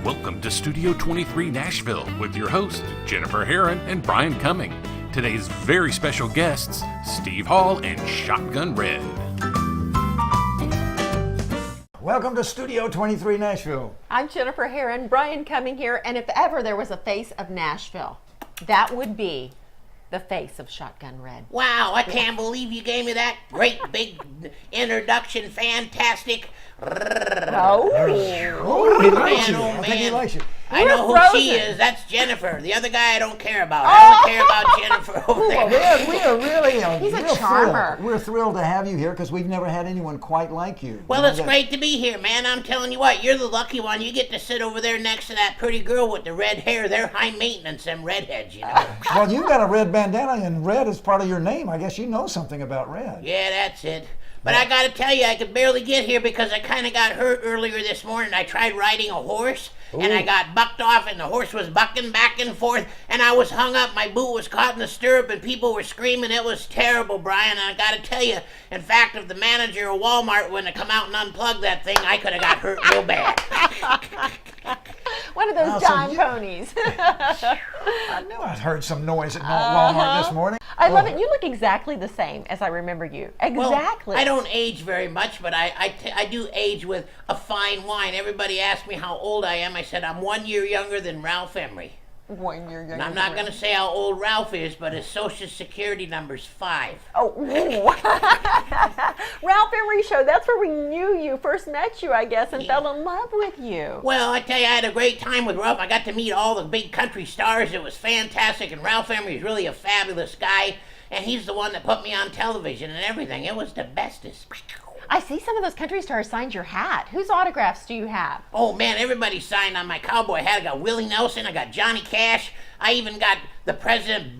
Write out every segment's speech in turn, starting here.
Welcome to Studio 23 Nashville with your hosts, Jennifer Herron and Brian Cumming. Today's very special guests, Steve Hall and Shotgun Red. Welcome to Studio 23 Nashville. I'm Jennifer Herron, Brian Cumming here, and if ever there was a face of Nashville, that would be the face of Shotgun Red. Wow, I can't believe you gave me that great big introduction. Fantastic. Oh, He likes you. Man, oh, I think he man. likes you. I know who frozen. she is. That's Jennifer. The other guy I don't care about. I don't care about Jennifer over Well, there. we are really He's a real charmer. thrilled. We're thrilled to have you here because we've never had anyone quite like you. Well, You know it's that- great to be here, man. I'm telling you what, you're the lucky one. You get to sit over there next to that pretty girl with the red hair. They're high maintenance, them redheads, you know. Well, you've got a red bandana and red is part of your name. I guess you know something about red. Yeah, that's it. But I gotta tell you, I could barely get here because I kind of got hurt earlier this morning. I tried riding a horse, and I got bucked off, and the horse was bucking back and forth, and I was hung up. My boot was caught in the stirrup, and people were screaming. It was terrible, Brian. And I gotta tell you, in fact, if the manager of Walmart wouldn't have come out and unplugged that thing, I could have got hurt real bad. one of those Oh, so dime you- ponies. I knew I'd heard some noise at Walmart this morning. I love it. You look exactly the same as I remember you. Exactly. Well, I don't age very much, but I do age with a fine wine. Everybody asks me how old I am. I said I'm 1 year younger than Ralph Emery. 1 year younger. And I'm not going to say how old Ralph is, but his social security number's 5. Oh, ooh. Ralph Emery Show. That's where we knew you, first met you, I guess, and fell in love with you. Well, I tell you, I had a great time with Ralph. I got to meet all the big country stars. It was fantastic, and Ralph Emery's really a fabulous guy, and he's the one that put me on television and everything. It was the bestest. I see some of those country stars signed your hat. Whose autographs do you have? Oh, man, everybody signed on my cowboy hat. I got Willie Nelson. I got Johnny Cash. I even got the president,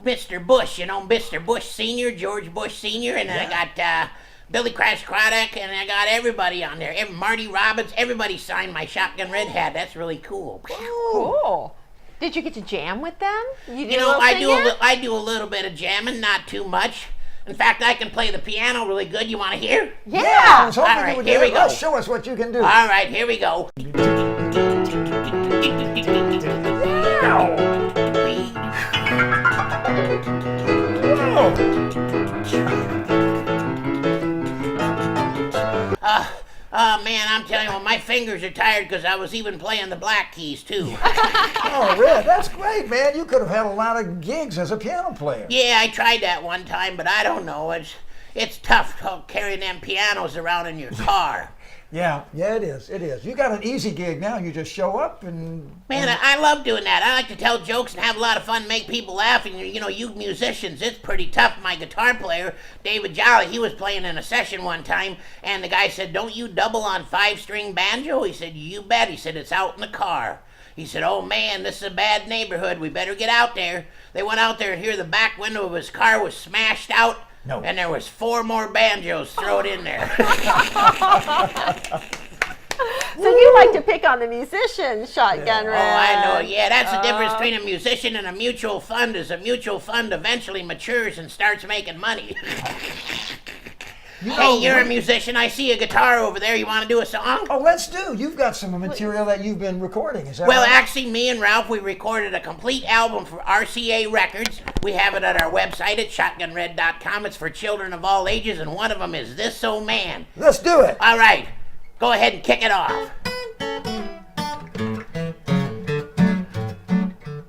Mr. Bush, you know, Mr. Bush Sr., George Bush Sr., and then I got Billy Crash Craddock, and I got everybody on there. Marty Robbins, everybody signed my Shotgun Red hat. That's really cool. Cool. Did you get to jam with them? You know, I do a little bit of jamming, not too much. In fact, I can play the piano really good. You want to hear? I Yeah. was hoping All you right, would here do we it. go. Let's show us what you can do. All right, here we go. Oh, man, I'm telling you, my fingers are tired because I was even playing the black keys, too. Oh, Red, that's great, man. You could have had a lot of gigs as a piano player. Yeah, I tried that one time, but I don't know. It's tough carrying them pianos around in your car. Yeah, it is. It is. You got an easy gig now. You just show up and... Man, I love doing that. I like to tell jokes and have a lot of fun, make people laugh. And, you know, you musicians, it's pretty tough. My guitar player, David Jolly, he was playing in a session one time, and the guy said, "Don't you double on 5-string banjo?" He said, "You bet." He said, "It's out in the car." He said, "Oh, man, this is a bad neighborhood. We better get out there." They went out there, and here the back window of his car was smashed out. No. And there was 4 more banjos thrown in there. So you like to pick on the musicians, Shotgun Oh, Red. I know. Yeah, that's the difference between a musician and a mutual fund. Is a mutual fund eventually matures and starts making money. Hey, you're a musician. I see a guitar over there. You want to do a song? Oh, let's do. You've got some material that you've been recording. Is that Well, right? actually, me and Ralph, we recorded a complete album for RCA Records. We have it at our website at shotgunred.com. It's for children of all ages, and one of them is This Old Man. Let's do it. All right, go ahead and kick it off.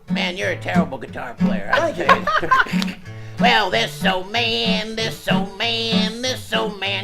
Man, you're a terrible guitar player. I tell you. Well, this old man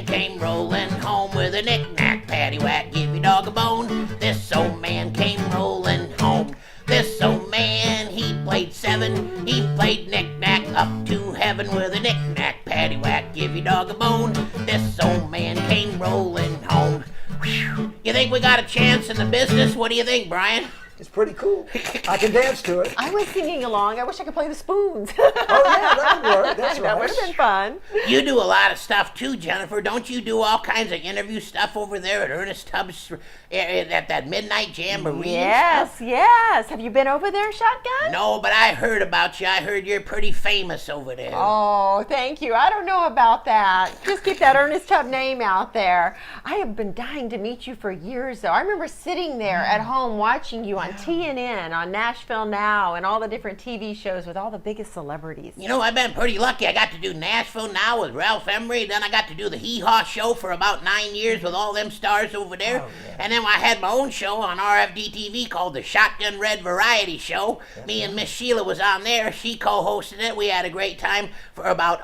came rolling home with a knick-knack, paddywhack, give your dog a bone. This old man came rolling home. This old man, he played 7, he played knick-knack up to heaven with a knick-knack, paddywhack, give your dog a bone. This old man came rolling home. Whew. You think we got a chance in the business? What do you think, Brian? It's pretty cool. I can dance to it. I was singing along. I wish I could play the spoons. Oh yeah, that would work. That's That right. would have been fun. You do a lot of stuff too, Jennifer. Don't you do all kinds of interview stuff over there at Ernest Tubbs at that Midnight Jamboree? and stuff? Yes. Have you been over there, Shotgun? No, but I heard about you. I heard you're pretty famous over there. Oh, thank you. I don't know about that. Just keep that Ernest Tubb name out there. I have been dying to meet you for years, though. I remember sitting there at home watching you on TNN, on Nashville Now, and all the different TV shows with all the biggest celebrities. You know, I've been pretty lucky. I got to do Nashville Now with Ralph Emery. Then I got to do the Hee Haw Show for about 9 years with all them stars over there. And then I had my own show on RFD TV called the Shotgun Red Variety Show. Me and Miss Sheila was on there. She co-hosted it. We had a great time for about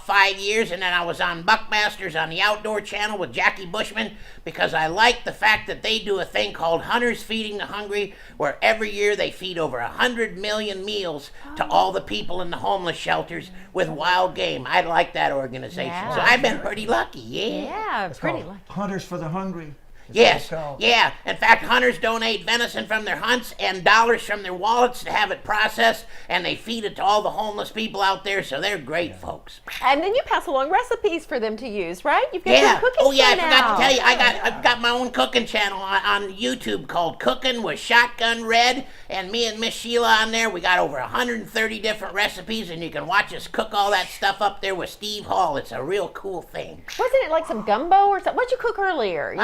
5 years. And then I was on Buckmasters on the Outdoor Channel with Jackie Bushman because I like the fact that they do a thing called Hunters Feeding the Hungry, where every year they feed over 100 million meals to all the people in the homeless shelters with wild game. I like that organization. Yeah. So I've been pretty lucky, yeah. Yeah, It's pretty called lucky. Hunters for the Hungry. It's Yes, called. yeah. In fact, hunters donate venison from their hunts and dollars from their wallets to have it processed, and they feed it to all the homeless people out there, so they're great folks. And then you pass along recipes for them to use, right? You've got Yeah. your cooking Oh, yeah. I show forgot now. to tell you, I've got my own cooking channel on YouTube called Cooking with Shotgun Red, and me and Miss Sheila on there. We got over 130 different recipes, and you can watch us cook all that stuff up there with Steve Hall. It's a real cool thing. Wasn't it like some gumbo or something? What'd you cook earlier?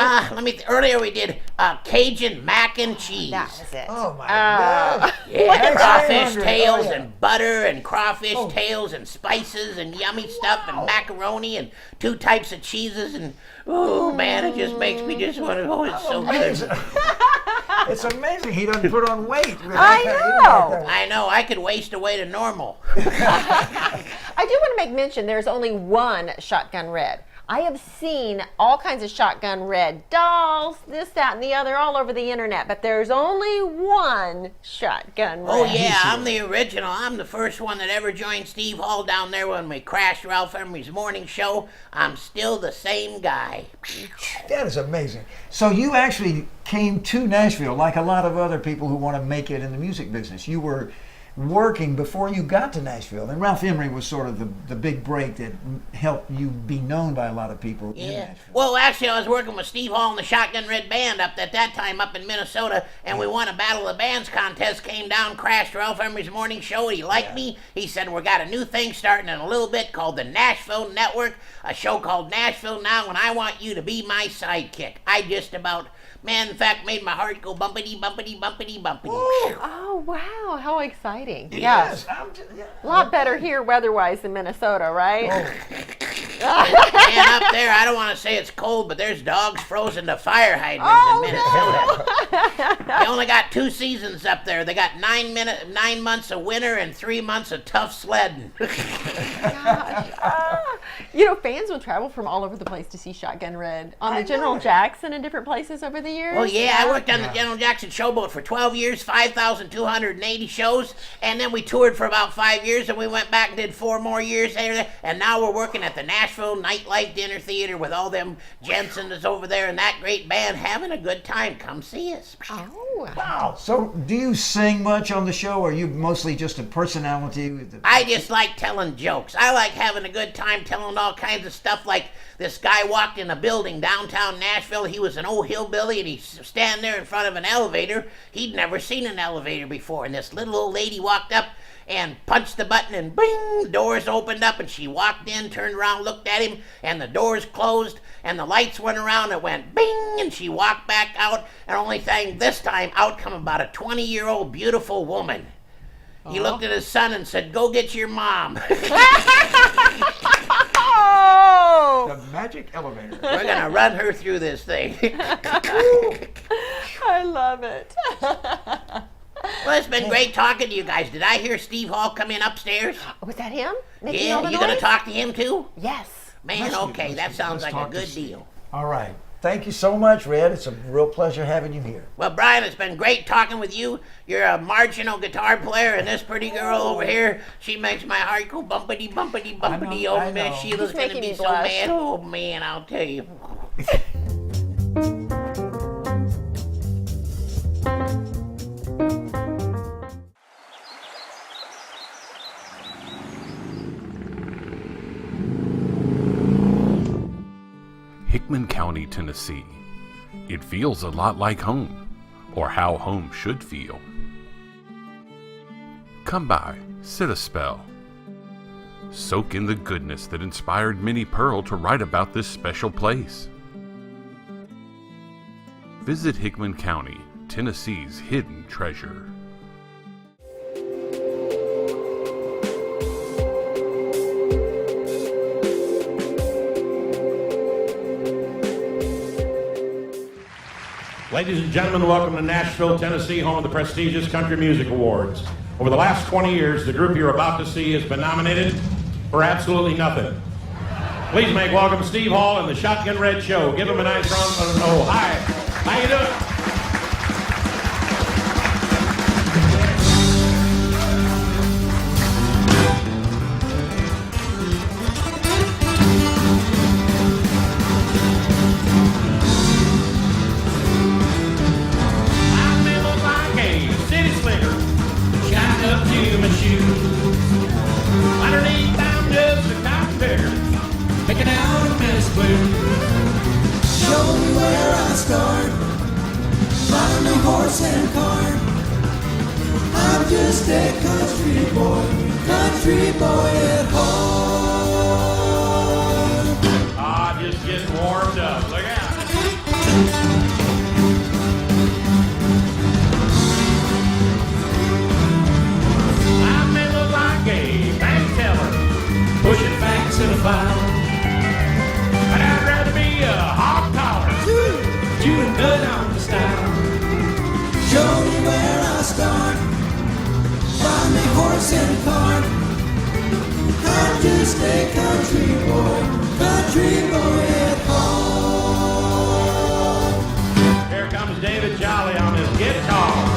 Earlier we did Cajun mac and cheese. That was it. Oh my God. Yeah, Makes me crawfish hungry. tails Oh, yeah. and butter and crawfish tails and spices and yummy stuff and macaroni and 2 types of cheeses and oh man, it just makes me just want to go. It's so Amazing. good. It's amazing he doesn't put on weight. I know. I know I could waste away to normal. I do want to make mention there's only one Shotgun Red. I have seen all kinds of Shotgun Red dolls, this, that, and the other all over the internet, but there's only one Shotgun Red. Oh yeah, I'm the original. I'm the first one that ever joined Steve Hall down there when we crashed Ralph Emery's morning show. I'm still the same guy. That is amazing. So you actually came to Nashville like a lot of other people who want to make it in the music business. You were working before you got to Nashville, and Ralph Emery was sort of the big break that helped you be known by a lot of people in Yeah. Nashville. Well, actually, I was working with Steve Hall and the Shotgun Red Band up at that time up in Minnesota, and we won a Battle of the Bands contest, came down, crashed Ralph Emery's morning show. He liked me. He said, we got a new thing starting in a little bit called the Nashville Network, a show called Nashville Now, and I want you to be my sidekick. I just about, man, in fact, made my heart go bumpity, bumpity, bumpity, bumpity. Oh, wow. How exciting. Yes, A lot better here weather-wise than Minnesota, right? Man, up there, I don't want to say it's cold, but there's dogs frozen to fire hydrants in Minnesota. They only got 2 seasons up there. They got 9 months of winter and 3 months of tough sledding. You know, fans will travel from all over the place to see Shotgun Red on the General Jackson and different places over the years. Oh, yeah, I worked on the General Jackson Showboat for 12 years, 5,280 shows, and then we toured for about 5 years, and we went back and did 4 more years there, and now we're working at the Nashville Nightlife Dinner Theater with all them Jensens over there and that great band having a good time. Come see us. Oh. Wow. So do you sing much on the show, or are you mostly just a personality? I just like telling jokes. I like having a good time telling all kinds of stuff. Like this guy walked in a building downtown Nashville. He was an old hillbilly, and he's standing there in front of an elevator. He'd never seen an elevator before, and this little old lady walked up and punched the button, and bing, the doors opened up, and she walked in, turned around, looked at him, and the doors closed, and the lights went around, and went bing, and she walked back out, and only thing this time, out come about a 20-year-old beautiful woman. He looked at his son and said, "Go get your mom." Oh! The magic elevator. We're going to run her through this thing. I love it. Well, it's been great talking to you guys. Did I hear Steve Hall come in upstairs? Was that him? Making all Yeah, the you going to noise? talk to him too? Yes. Man, okay, that sounds like a talk to good Steve. deal. All right. Thank you so much, Red. It's a real pleasure having you here. Well, Brian, it's been great talking with you. You're a marginal guitar player, and this pretty girl over here, she makes my heart go bumpity, bumpity, bumpity. I Oh, know. man, Sheila's He's going to making be me so blush. mad. Oh, man, I'll tell you. County, Tennessee. It feels a lot like home, or how home should feel. Come by, sit a spell. Soak in the goodness that inspired Minnie Pearl to write about this special place. Visit Hickman County, Tennessee's hidden treasure. Ladies and gentlemen, welcome to Nashville, Tennessee, home of the prestigious Country Music Awards. Over the last 20 years, the group you're about to see has been nominated for absolutely nothing. Please make welcome Steve Hall and the Shotgun Red Show. Give him a nice round of oh, hi. How you doing? Country boy at heart. Ah, just getting warmed up. Look out. I may look like a bank teller, pushing facts in a file, but I'd rather be a hog collar, chewing good on the style. Show me where I start. Find me horse and cart. I'm just a country boy at heart. Here comes David Jolly on his guitar.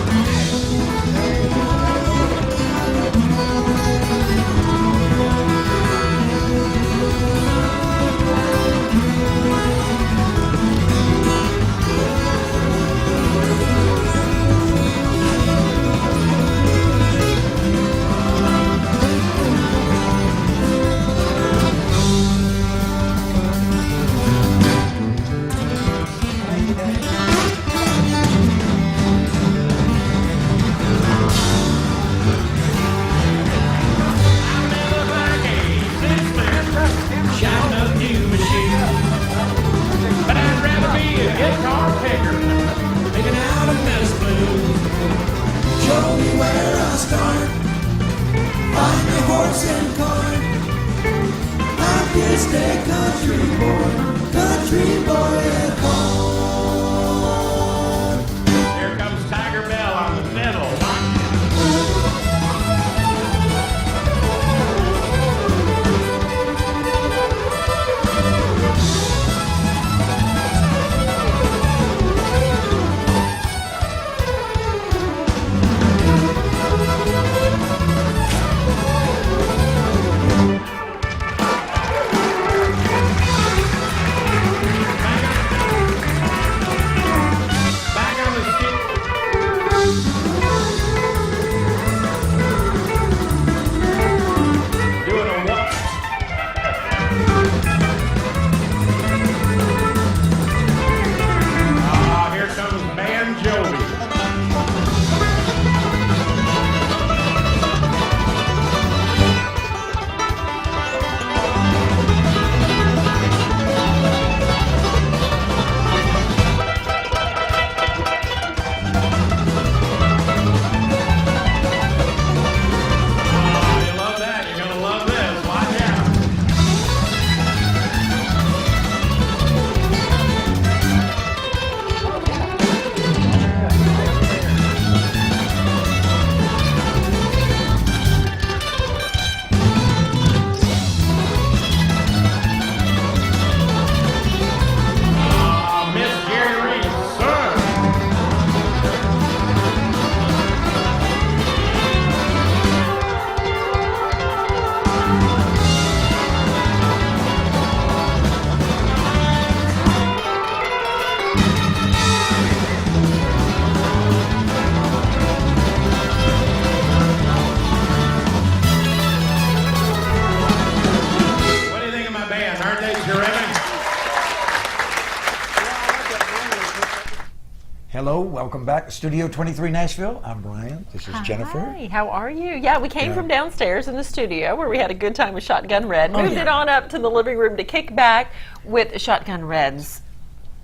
Welcome back to Studio 23 Nashville. I'm Brian. This is Jennifer. Hi, how are you? Yeah, we came from downstairs in the studio where we had a good time with Shotgun Red. Moved it on up to the living room to kick back with Shotgun Red's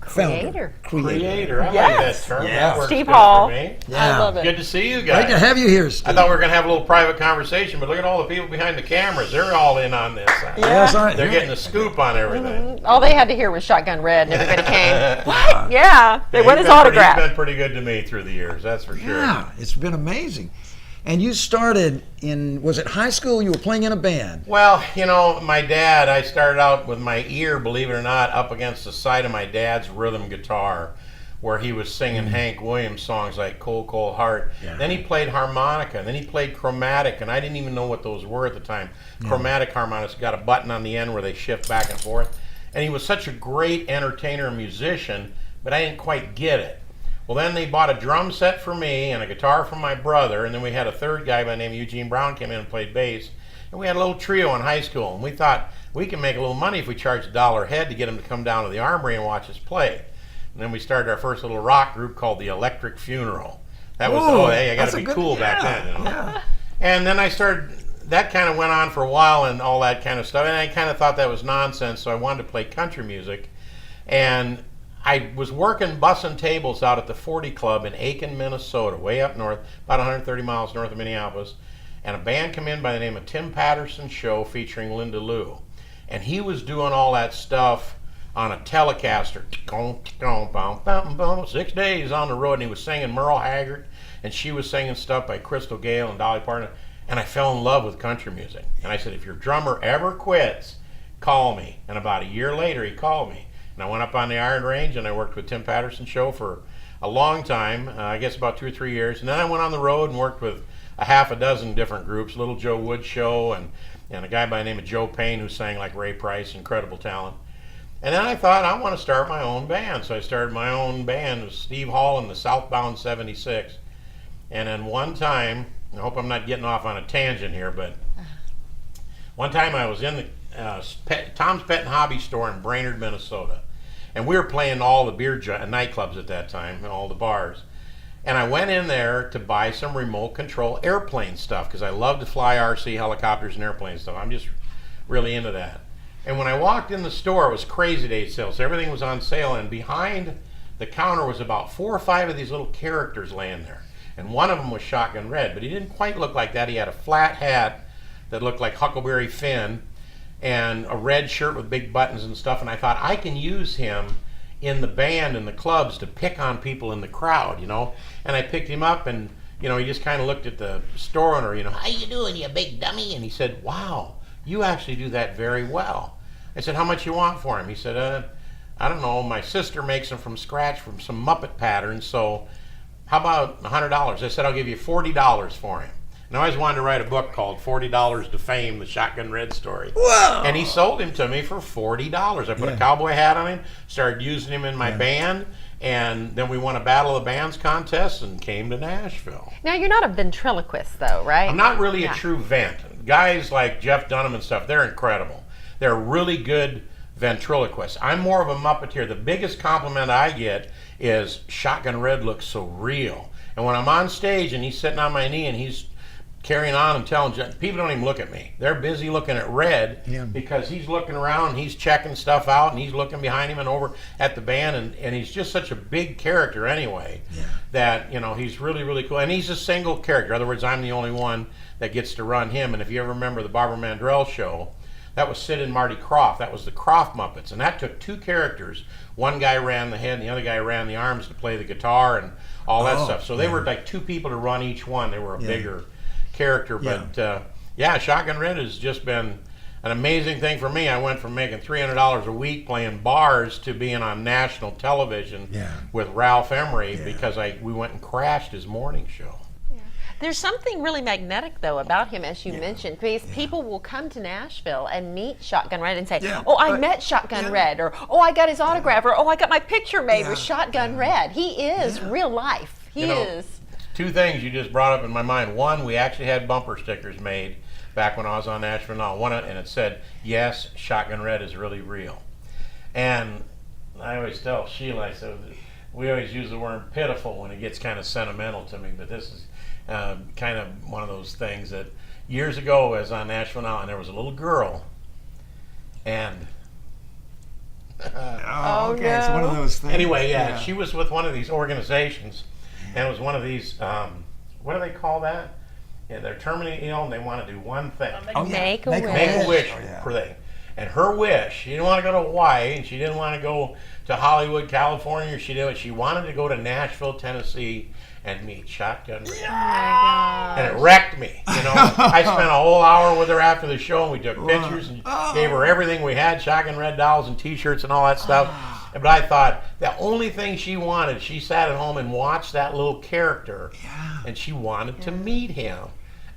creator. Creator. I Yes. like that term. Yeah. That works Steve good Hall. for me. I love it. Good to see you guys. Great to have you here, Steve. I thought we were going to have a little private conversation, but look at all the people behind the cameras. They're all in on this. Yes, all right. They're getting the scoop on everything. All they had to hear was Shotgun Red, and everybody came. What? Yeah, they want his He's autograph. been pretty good to me through the years, that's for sure. Yeah, it's been amazing. And you started in, was it high school? You were playing in a band. Well, you know, my dad, I started out with my ear, believe it or not, up against the side of my dad's rhythm guitar, where he was singing Hank Williams songs like Cold, Cold Heart. Yeah. Then he played harmonica, and then he played chromatic, and I didn't even know what those were at the time. Chromatic harmonics got a button on the end where they shift back and forth. And he was such a great entertainer and musician, but I didn't quite get it. Well, then they bought a drum set for me and a guitar for my brother, and then we had a third guy by the name of Eugene Brown came in and played bass. And we had a little trio in high school, and we thought we can make a little money if we charge $1 a head to get them to come down to the Armory and watch us play. And then we started our first little rock group called the Electric Funeral. That was, Whoa, hey, I got that's to a be good- cool back yeah, then. You know? yeah. And then I started, that kind of went on for a while and all that kind of stuff. And I kind of thought that was nonsense, so I wanted to play country music. And I was working bussing tables out at the 40 Club in Aiken, Minnesota, way up north, about 130 miles north of Minneapolis. And a band came in by the name of Tim Patterson's Show featuring Linda Lou. And he was doing all that stuff on a Telecaster, 6 days on the road, and he was singing Merle Haggard, and she was singing stuff by Crystal Gale and Dolly Parton, and I fell in love with country music. And I said, if your drummer ever quits, call me. And about a year later, he called me. And I went up on the Iron Range, and I worked with Tim Patterson's Show for a long time, I guess about 2 or 3 years. And then I went on the road and worked with a half a dozen different groups, Little Joe Wood Show, and a guy by the name of Joe Payne who sang like Ray Price, incredible talent. And then I thought, I want to start my own band. So I started my own band with Steve Hall and the Southbound 76. And then one time, I hope I'm not getting off on a tangent here, but one time I was in the Tom's Pet and Hobby store in Brainerd, Minnesota. And we were playing all the nightclubs at that time, all the bars. And I went in there to buy some remote control airplane stuff because I love to fly RC helicopters and airplane stuff. I'm just really into that. And when I walked in the store, it was crazy day sale, so everything was on sale. And behind the counter was about 4 or 5 of these little characters laying there. And one of them was Shotgun Red, but he didn't quite look like that. He had a flat hat that looked like Huckleberry Finn and a red shirt with big buttons and stuff. And I thought, I can use him in the band and the clubs to pick on people in the crowd, you know. And I picked him up, and you know, he just kind of looked at the store owner, you know, how you doing, you big dummy? And he said, wow, you actually do that very well. I said, how much you want for him? He said, I don't know, my sister makes them from scratch from some Muppet patterns, so how about $100? I said, I'll give you $40 for him. And I always wanted to write a book called $40 to Fame, the Shotgun Red story. Whoa! And he sold him to me for $40. I put a cowboy hat on him, started using him in my band, and then we won a Battle of the Bands contest and came to Nashville. Now, you're not a ventriloquist, though, right? I'm not really a true vent. Guys like Jeff Dunham and stuff, they're incredible. They're really good ventriloquists. I'm more of a Muppeteer. The biggest compliment I get is Shotgun Red looks so real. And when I'm on stage and he's sitting on my knee and he's carrying on and telling people don't even look at me. They're busy looking at Red because he's looking around and he's checking stuff out and he's looking behind him and over at the band, and he's just such a big character anyway that, you know, he's really, really cool. And he's a single character. In other words, I'm the only one that gets to run him. And if you ever remember the Barbara Mandrell show, that was Sid and Marty Krofft. That was the Krofft Muppets. And that took 2 characters. One guy ran the head and the other guy ran the arms to play the guitar and all that stuff. So they were like 2 people to run each one. They were a bigger character. But Shotgun Red has just been an amazing thing for me. I went from making $300 a week playing bars to being on national television with Ralph Emery because we went and crashed his morning show. There's something really magnetic, though, about him, as you mentioned, because people will come to Nashville and meet Shotgun Red and say, oh, I met Shotgun Red, or oh, I got his autograph, or oh, I got my picture made with Shotgun Red. He is real life. He is. 2 things you just brought up in my mind. One, we actually had bumper stickers made back when I was on Nashville Now. And it said, yes, Shotgun Red is really real. And I always tell Sheila, I said, we always use the word pitiful when it gets kind of sentimental to me, but this is kind of one of those things that years ago I was on Nashville Now, and there was a little girl, and Oh, okay. no. It's one of those things. anyway, yeah, she was with one of these organizations, and it was one of these, what do they call that? Yeah, they're terminally ill, and they want to do one thing. Oh, yeah. Make a Make a wish Oh, yeah. for thing. And her wish, she didn't want to go to Hawaii, and she didn't want to go to Hollywood, California. She wanted to go to Nashville, Tennessee, and meet Shotgun Red. Oh my And gosh. it wrecked me. You know, I spent a whole hour with her after the show, and we took pictures and gave her everything we had, Shotgun Red dolls and T-shirts and all that stuff. But I thought the only thing she wanted, she sat at home and watched that little character, and she wanted to meet him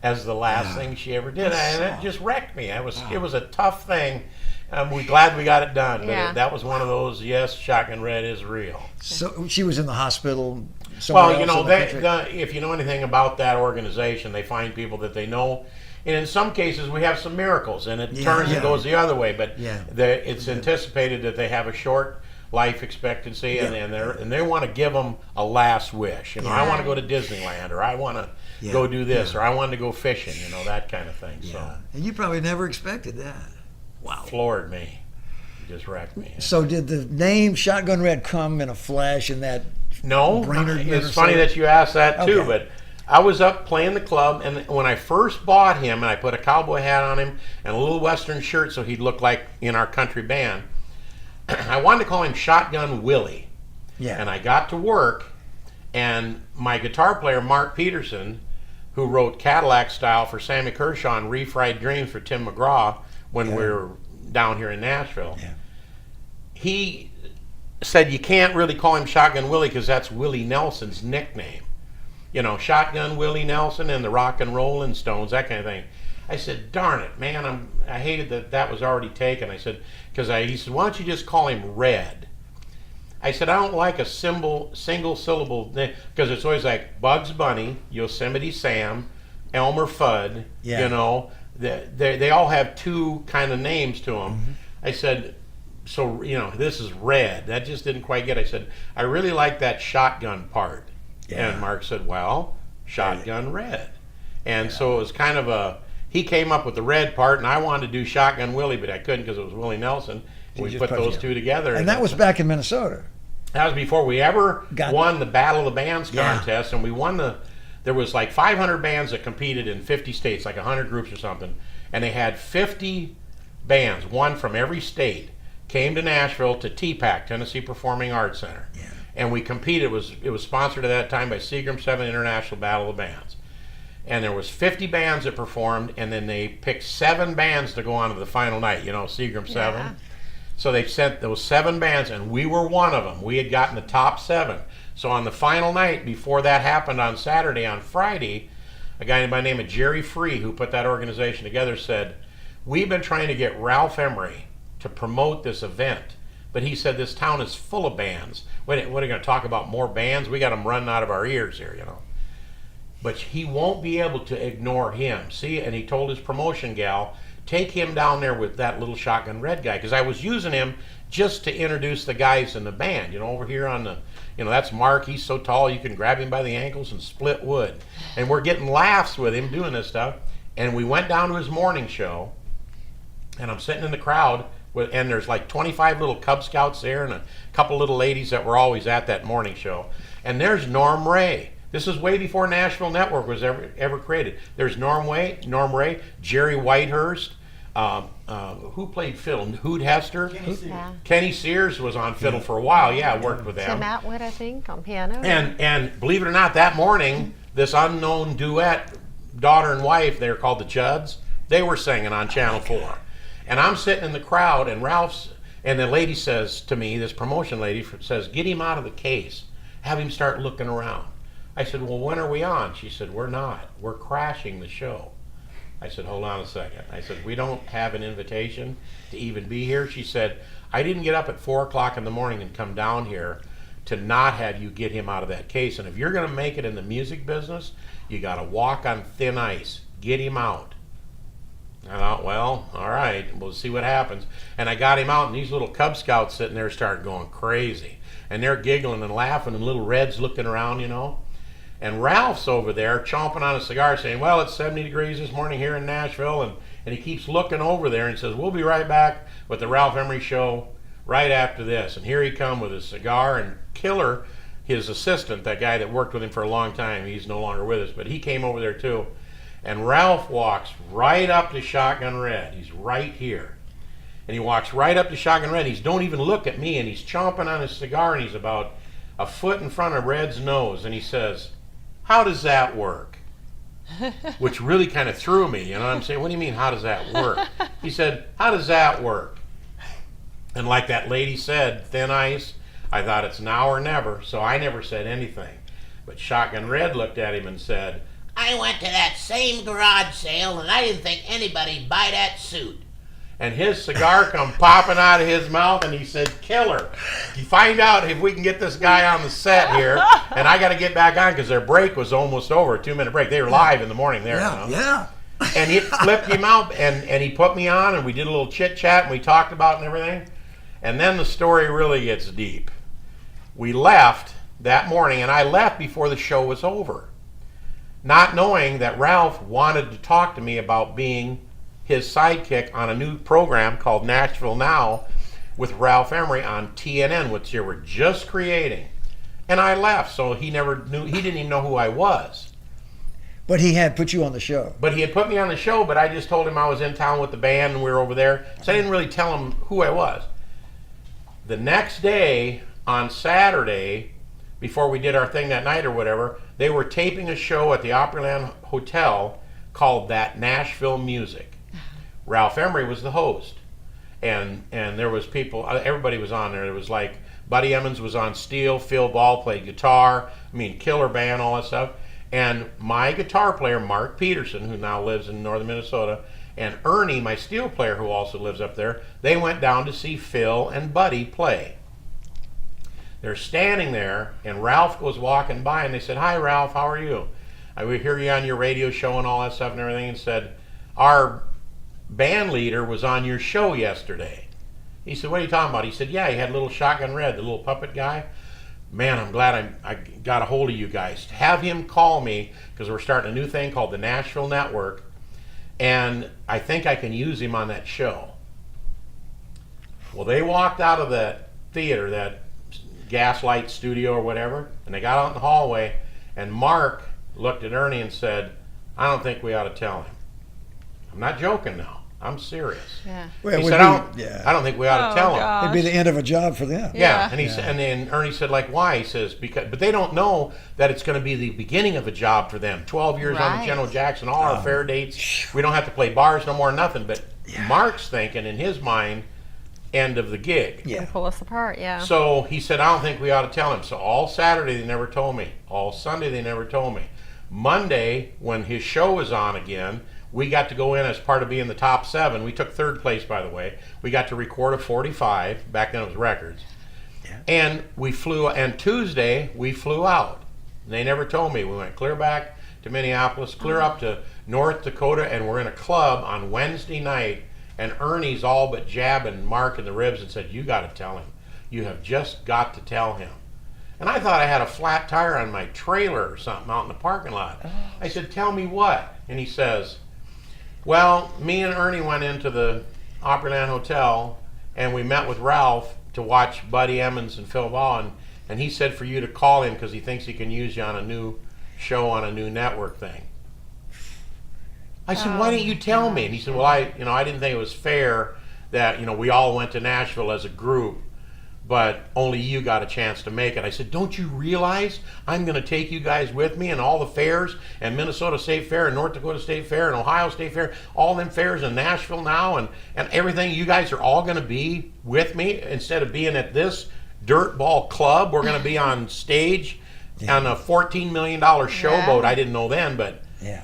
as the last thing she ever did, and it just wrecked me. It was a tough thing. We're glad we got it done, but Yeah. that was one of those. Yes, Shotgun Red is real. So she was in the hospital. somewhere Well, you else know, in the country? if you know anything about that organization, they find people that they know. And in some cases, we have some miracles, and it turns and goes the other way. But it's anticipated that they have a short life expectancy, and they want to give them a last wish. You know, I want to go to Disneyland, or I want to go do this, or I want to go fishing. You know, that kind of thing. So And you probably never expected that. Wow. floored me, it just wrecked me. So did the name Shotgun Red come in a flash in that? No, Brainerd, it's Minnesota? funny that you asked that too, Okay. but I was up playing the club, and when I first bought him, and I put a cowboy hat on him and a little western shirt so he'd look like in our country band, I wanted to call him Shotgun Willie. Yeah. And I got to work, and my guitar player, Mark Peterson, who wrote Cadillac Style for Sammy Kershaw and Refried Dreams for Tim McGraw when we were down here in Nashville, he said you can't really call him Shotgun Willie because that's Willie Nelson's nickname. You know, Shotgun Willie Nelson and the Rock and Rollin' Stones, that kind of thing. I said, darn it, man, I hated that was already taken. I said, he said, why don't you just call him Red? I said, I don't like a single syllable, because it's always like Bugs Bunny, Yosemite Sam, Elmer Fudd, you know, they all have two kind of names to them. I said, so, you know, this is Red. That just didn't quite get it. I said, I really like that shotgun part. And Mark said, well, Shotgun Red. And so it was kind of he came up with the red part, and I wanted to do Shotgun Willie, but I couldn't because it was Willie Nelson. So We put those two together. And that was back in Minnesota. That was before we ever won the Battle of the Bands contest, and we won there was like 500 bands that competed in 50 states, like 100 groups or something, and they had 50 bands, one from every state, came to Nashville to TPAC, Tennessee Performing Arts Center. And we competed. It was sponsored at that time by Seagram 7 International Battle of the Bands. And there was 50 bands that performed, and then they picked 7 bands to go on to the final night, you know, Seagram 7. Yeah. So they sent those 7 bands, and we were one of them. We had gotten the top 7. So on the final night, before that happened on Saturday, on Friday, a guy by the name of Jerry Free, who put that organization together, said, we've been trying to get Ralph Emery to promote this event. But he said this town is full of bands. What are you going to talk about, more bands? We got them running out of our ears here, you know. But he won't be able to ignore him. See, and he told his promotion gal, take him down there with that little Shotgun Red guy, because I was using him just to introduce the guys in the band. You know, over here on the, you know, that's Mark. He's so tall you can grab him by the ankles and split wood. And we're getting laughs with him doing this stuff. And we went down to his morning show, and I'm sitting in the crowd, and there's like 25 little Cub Scouts there and a couple little ladies that were always at that morning show. And there's Norm Ray. This is way before Nashville Network was ever created. There's Norm Ray, Jerry Whitehurst, who played fiddle? Hoot Hester? Kenny Sears was on fiddle for a while. Yeah, I worked with them. Tim Atwood, I think, on piano. And believe it or not, that morning, this unknown duet, daughter and wife, they were called the Judds, they were singing on Channel 4. And I'm sitting in the crowd, and and the lady says to me, this promotion lady says, get him out of the case. Have him start looking around. I said, well, when are we on? She said, we're not. We're crashing the show. I said, hold on a second. I said, we don't have an invitation to even be here. She said, I didn't get up at 4 o'clock in the morning and come down here to not have you get him out of that case. And if you're going to make it in the music business, you got to walk on thin ice. Get him out. I thought, well, all right, we'll see what happens. And I got him out, and these little Cub Scouts sitting there started going crazy. And they're giggling and laughing, and little Red's looking around, you know. And Ralph's over there chomping on a cigar saying, well, it's 70 degrees this morning here in Nashville. And he keeps looking over there and says, we'll be right back with the Ralph Emery Show right after this. And here he come with his cigar, and Killer, his assistant, that guy that worked with him for a long time, he's no longer with us, but he came over there too. And Ralph walks right up to Shotgun Red. He's right here. And he walks right up to Shotgun Red. He don't even look at me, and he's chomping on his cigar, and he's about a foot in front of Red's nose. And he says, how does that work? Which really kind of threw me. You know what I'm saying? What do you mean, how does that work? He said, how does that work? And like that lady said, thin ice, I thought it's now or never, so I never said anything. But Shotgun Red looked at him and said, I went to that same garage sale, and I didn't think anybody'd buy that suit. and his cigar come popping out of his mouth, and he said, "Killer, you find out if we can get this guy on the set here." And I got to get back on because their break was almost over, a 2-minute break. They were live in the morning there. Yeah, you know? yeah. And he flipped him out, and he put me on, and we did a little chit chat, and we talked about it and everything. And then the story really gets deep. We left that morning, and I left before the show was over, not knowing that Ralph wanted to talk to me about being his sidekick on a new program called Nashville Now with Ralph Emery on TNN, which they were just creating. And I left, so he never knew, he didn't even know who I was. But he had put you on the show. But he had put me on the show, but I just told him I was in town with the band and we were over there. So I didn't really tell him who I was. The next day, on Saturday, before we did our thing that night or whatever, they were taping a show at the Opryland Hotel called That Nashville Music. Ralph Emery was the host. And there was people, everybody was on there. It was like Buddy Emmons was on steel, Phil Ball played guitar, killer band, all that stuff. And my guitar player, Mark Peterson, who now lives in northern Minnesota, and Ernie, my steel player, who also lives up there, they went down to see Phil and Buddy play. They're standing there, and Ralph was walking by, and they said, "Hi, Ralph, how are you? I would hear you on your radio show and all that stuff and everything," and said, "Our band leader was on your show yesterday." He said, "What are you talking about?" He said, "Yeah, he had little Shotgun Red, the little puppet guy. Man, I'm glad I got a hold of you guys. Have him call me, because we're starting a new thing called the Nashville Network, and I think I can use him on that show." Well, they walked out of that theater, that Gaslight studio or whatever, and they got out in the hallway, and Mark looked at Ernie and said, "I don't think we ought to tell him." I'm not joking now. I'm serious. Yeah. Well, He it said, would be- I don't think we ought to tell him. It'd be the end of a job for them. Yeah, and and then Ernie said, like, why? He says, because, but they don't know that it's going to be the beginning of a job for them. 12 years on the Right. General Jackson, all our fair dates. We don't have to play bars no more, nothing. But Mark's thinking in his mind, end of the gig. Yeah. Pull us apart, yeah. So he said, I don't think we ought to tell him. So all Saturday they never told me. All Sunday they never told me. Monday, when his show was on again, we got to go in as part of being the top 7. We took 3rd place, by the way. We got to record a 45. Back then it was records. Yeah. And we flew, and Tuesday we flew out. They never told me. We went clear back to Minneapolis, clear up to North Dakota, and we're in a club on Wednesday night, and Ernie's all but jabbing Mark in the ribs and said, "You got to tell him. You have just got to tell him." And I thought I had a flat tire on my trailer or something out in the parking lot. I said, "Tell me what?" And he says, "Well, me and Ernie went into the Opryland Hotel, and we met with Ralph to watch Buddy Emmons and Phil Ball, and he said for you to call him because he thinks he can use you on a new show on a new network thing." I said, "Why didn't you tell me?" And he said, "Well, I didn't think it was fair that, we all went to Nashville as a group, but only you got a chance to make it." I said, "Don't you realize I'm going to take you guys with me and all the fairs, and Minnesota State Fair and North Dakota State Fair and Ohio State Fair, all them fairs in Nashville now, and everything, you guys are all going to be with me instead of being at this dirtball club. We're going to be on stage on a $14 million showboat." I didn't know then, but Yeah.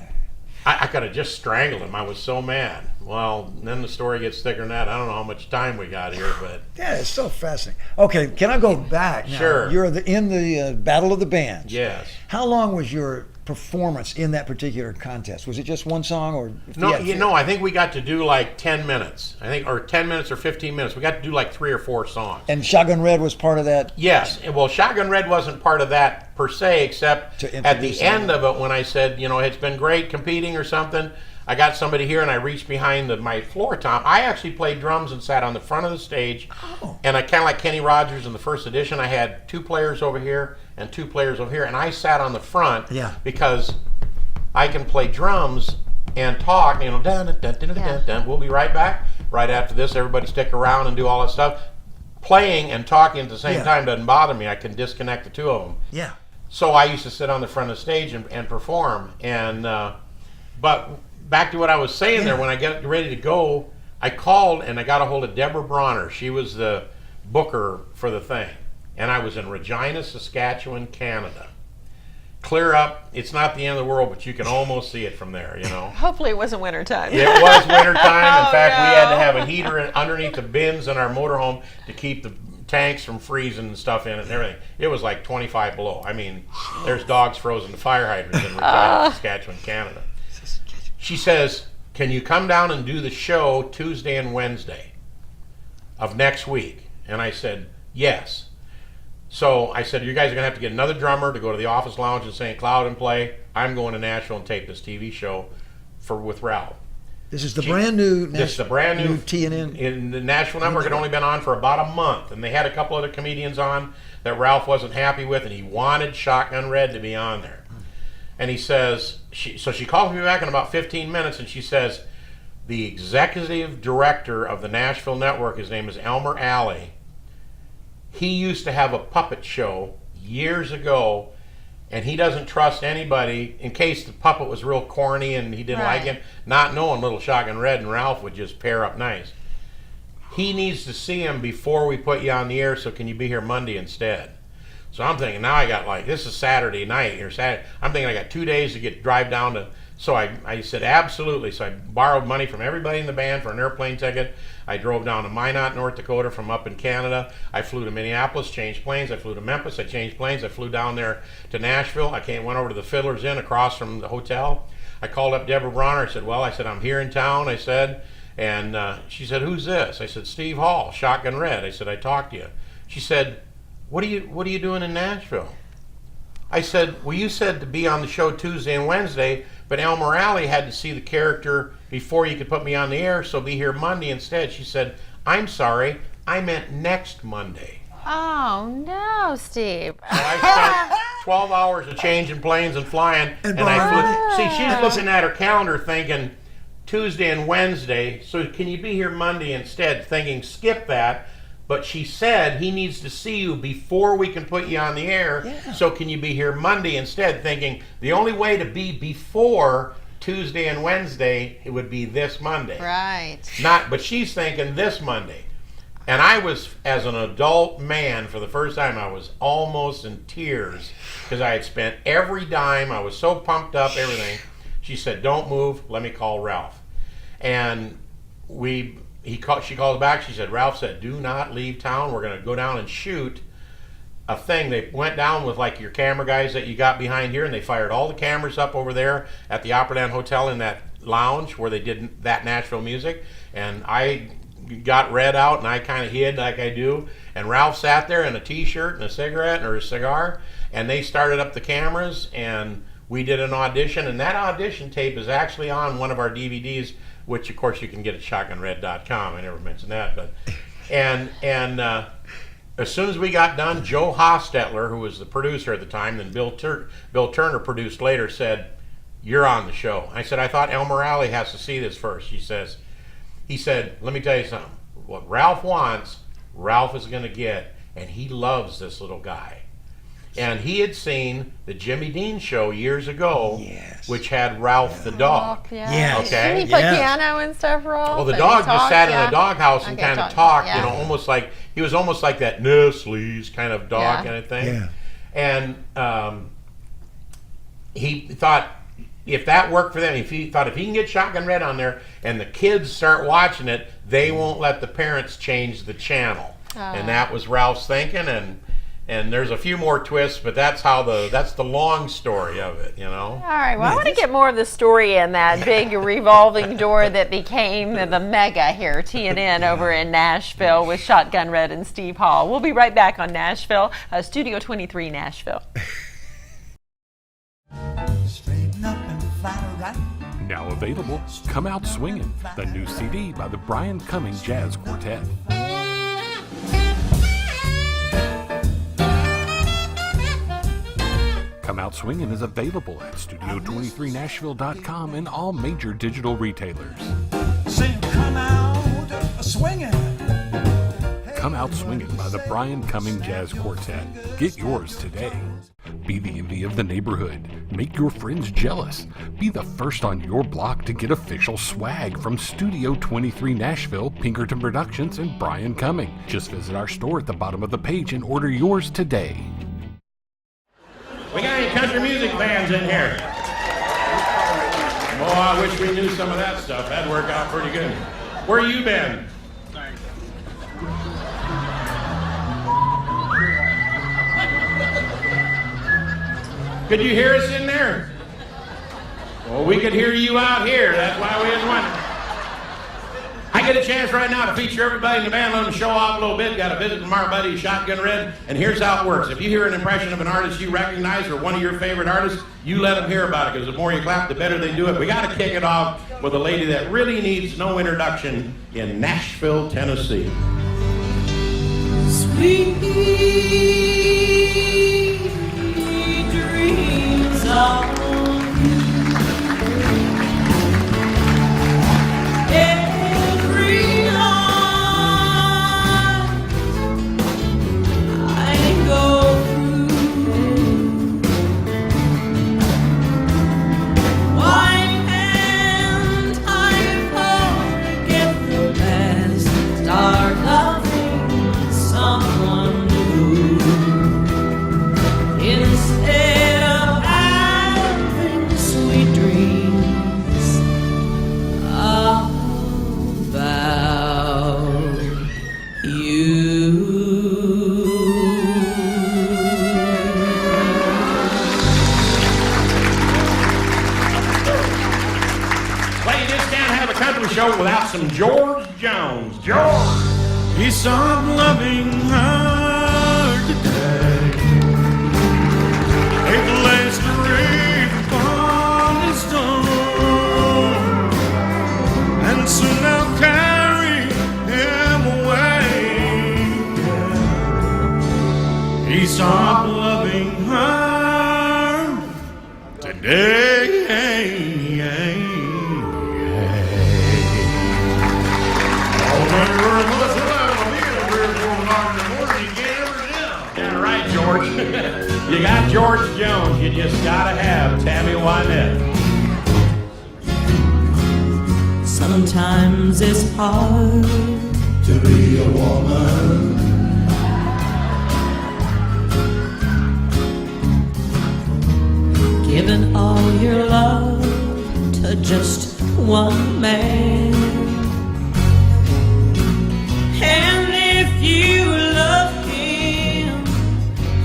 I could have just strangled him. I was so mad. Well, then the story gets thicker than that. I don't know how much time we got here, but Yeah, it's so fascinating. Okay, can I go back now? Sure. You're in the Battle of the Bands. yes. How long was your performance in that particular contest? Was it just one song, or No, I think we got to do like 10 minutes. I think, or 10 minutes or 15 minutes. We got to do like 3 or 4 songs. And Shotgun Red was part of that? Yes. Well, Shotgun Red wasn't part of that per se, except at the end of it when I said, it's been great competing or something. I got somebody here and I reached behind my floor tom. I actually played drums and sat on the front of the stage. Oh. And I kind of like Kenny Rogers in the first edition. I had 2 players over here and 2 players over here. And I sat on the front because I can play drums and talk, dun, dun, dun, dun, dun, dun. We'll be right back. Right after this, everybody stick around and do all that stuff. Playing and talking at the same time doesn't bother me. I can disconnect the 2 of them. Yeah. So I used to sit on the front of the stage and perform. And but back to what I was saying there, when I got ready to go, I called and I got a hold of Deborah Bronner. She was the booker for the thing. And I was in Regina, Saskatchewan, Canada. Clear up. It's not the end of the world, but you can almost see it from there, Hopefully it wasn't wintertime. It was wintertime. In fact, we had to have a heater underneath the bins in our motorhome to keep the tanks from freezing and stuff in it and everything. It was like 25 below. I mean, there's dogs frozen to fire hydrants in Regina, Saskatchewan, Canada. She says, can you come down and do the show Tuesday and Wednesday of next week? And I said, yes. So I said, you guys are going to have to get another drummer to go to the Office Lounge in St. Cloud and play. I'm going to Nashville and tape this TV show with Ralph. This is the brand new. This is the brand new TNN. In the Nashville Network. It had only been on for about a month, and they had a couple other comedians on that Ralph wasn't happy with, and he wanted Shotgun Red to be on there. And he says, so she calls me back in about 15 minutes, and she says, the executive director of the Nashville Network, his name is Elmer Alley. He used to have a puppet show years ago, and he doesn't trust anybody in case the puppet was real corny and he didn't like him, not knowing Little Shotgun Red and Ralph would just pair up nice. He needs to see him before we put you on the air, so can you be here Monday instead? So I'm thinking, now I got this is Saturday night or Saturday. I'm thinking I got 2 days to drive down to. So I said, absolutely. So I borrowed money from everybody in the band for an airplane ticket. I drove down to Minot, North Dakota from up in Canada. I flew to Minneapolis, changed planes. I flew to Memphis, I changed planes. I flew down there to Nashville. went over to the Fiddler's Inn across from the hotel. I called up Deborah Bronner. I said, I'm here in town, I said. And she said, who's this? I said, Steve Hall, Shotgun Red. I said, I talked to you. She said, what are you doing in Nashville? I said, well, you said to be on the show Tuesday and Wednesday, but Elmer Alley had to see the character before you could put me on the air, so be here Monday instead. She said, I'm sorry, I meant next Monday. Oh, no, Steve. So I spent 12 hours of changing planes and flying, and I flew. See, she's looking at her calendar thinking Tuesday and Wednesday, so can you be here Monday instead, thinking skip that. But she said he needs to see you before we can put you on the air. Yeah. So can you be here Monday instead? Thinking the only way to be before Tuesday and Wednesday, it would be this Monday. Right. But she's thinking this Monday. And I was, as an adult man, for the first time, I was almost in tears because I had spent every dime. I was so pumped up, everything. She said, don't move. Let me call Ralph. And she calls back. She said, Ralph said, do not leave town. We're going to go down and shoot a thing. They went down with your camera guys that you got behind here, and they fired all the cameras up over there at the Opryland Hotel in that lounge where they did that Nashville music. And I got Red out, and I kind of hid like I do. And Ralph sat there in a T-shirt and a cigarette or a cigar, and they started up the cameras, and we did an audition. And that audition tape is actually on one of our DVDs, which of course you can get at shotgunred.com. I never mentioned that, but and as soon as we got done, Joe Hostetler, who was the producer at the time, then Bill Turner produced later, said, "You're on the show." I said, "I thought Elmer Alley has to see this first." He said, "Let me tell you something. What Ralph wants, Ralph is going to get, and he loves this little guy." And he had seen the Jimmy Dean show years ago, yes, which had Ralph the dog. Yeah. Okay. Didn't he play piano and stuff, Ralph? Well, the dog just sat in a doghouse and kind of talked, almost like he was almost like that Nestle's kind of dog kind of thing. Yeah. And he thought if that worked for them, if he can get Shotgun Red on there and the kids start watching it, they won't let the parents change the channel. And that was Ralph's thinking, And there's a few more twists, but that's the long story of it, you know. All right, well, I want to get more of the story in that big revolving door that became the mega here, TNN over in Nashville with Shotgun Red and Steve Hall. We'll be right back on Nashville, Studio 23 Nashville. Straighten up and fly right. Now available, Come Out Swingin', the new CD by the Brian Cumming Jazz Quartet. Come Out Swingin' is available at Studio23Nashville.com and all major digital retailers. Say, come out swinging. Come Out Swingin' by the Brian Cumming Jazz Quartet. Get yours today. Be the envy of the neighborhood. Make your friends jealous. Be the first on your block to get official swag from Studio 23 Nashville, Pinkerton Productions, and Brian Cumming. Just visit our store at the bottom of the page and order yours today. We got any country music fans in here? Oh, I wish we knew some of that stuff. That'd work out pretty good. Where you been? Could you hear us in there? Well, we could hear you out here. That's why we didn't want it. I get a chance right now to feature everybody in the band, let them show off a little bit. Got a visit from our buddy Shotgun Red, and here's how it works. If you hear an impression of an artist you recognize or one of your favorite artists, you let them hear about it, because the more you clap, the better they do it. We got to kick it off with a lady that really needs no introduction in Nashville, Tennessee. Sweet dreams of every night I go through. Why can't I forget the best? Start loving someone new instead of having sweet dreams about you. Well, you just can't have a country show without some George Jones. George! He stopped loving her today. It lays the rain upon his tongue, and soon I'll carry him away. He stopped loving her today. Yeah, right, George. You got George Jones. You just gotta have Tammy Wynette. Sometimes it's hard to be a woman. Giving all your love to just one man. And if you love him,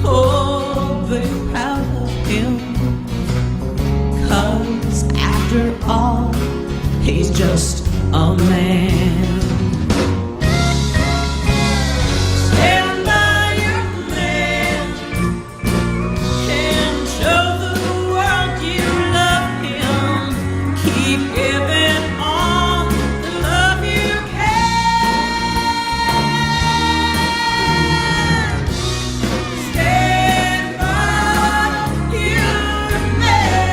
oh, very proud of him. 'Cause after all, he's just a man. Stand by your man and show the world you love him. Keep giving all the love you can. Stand by your man.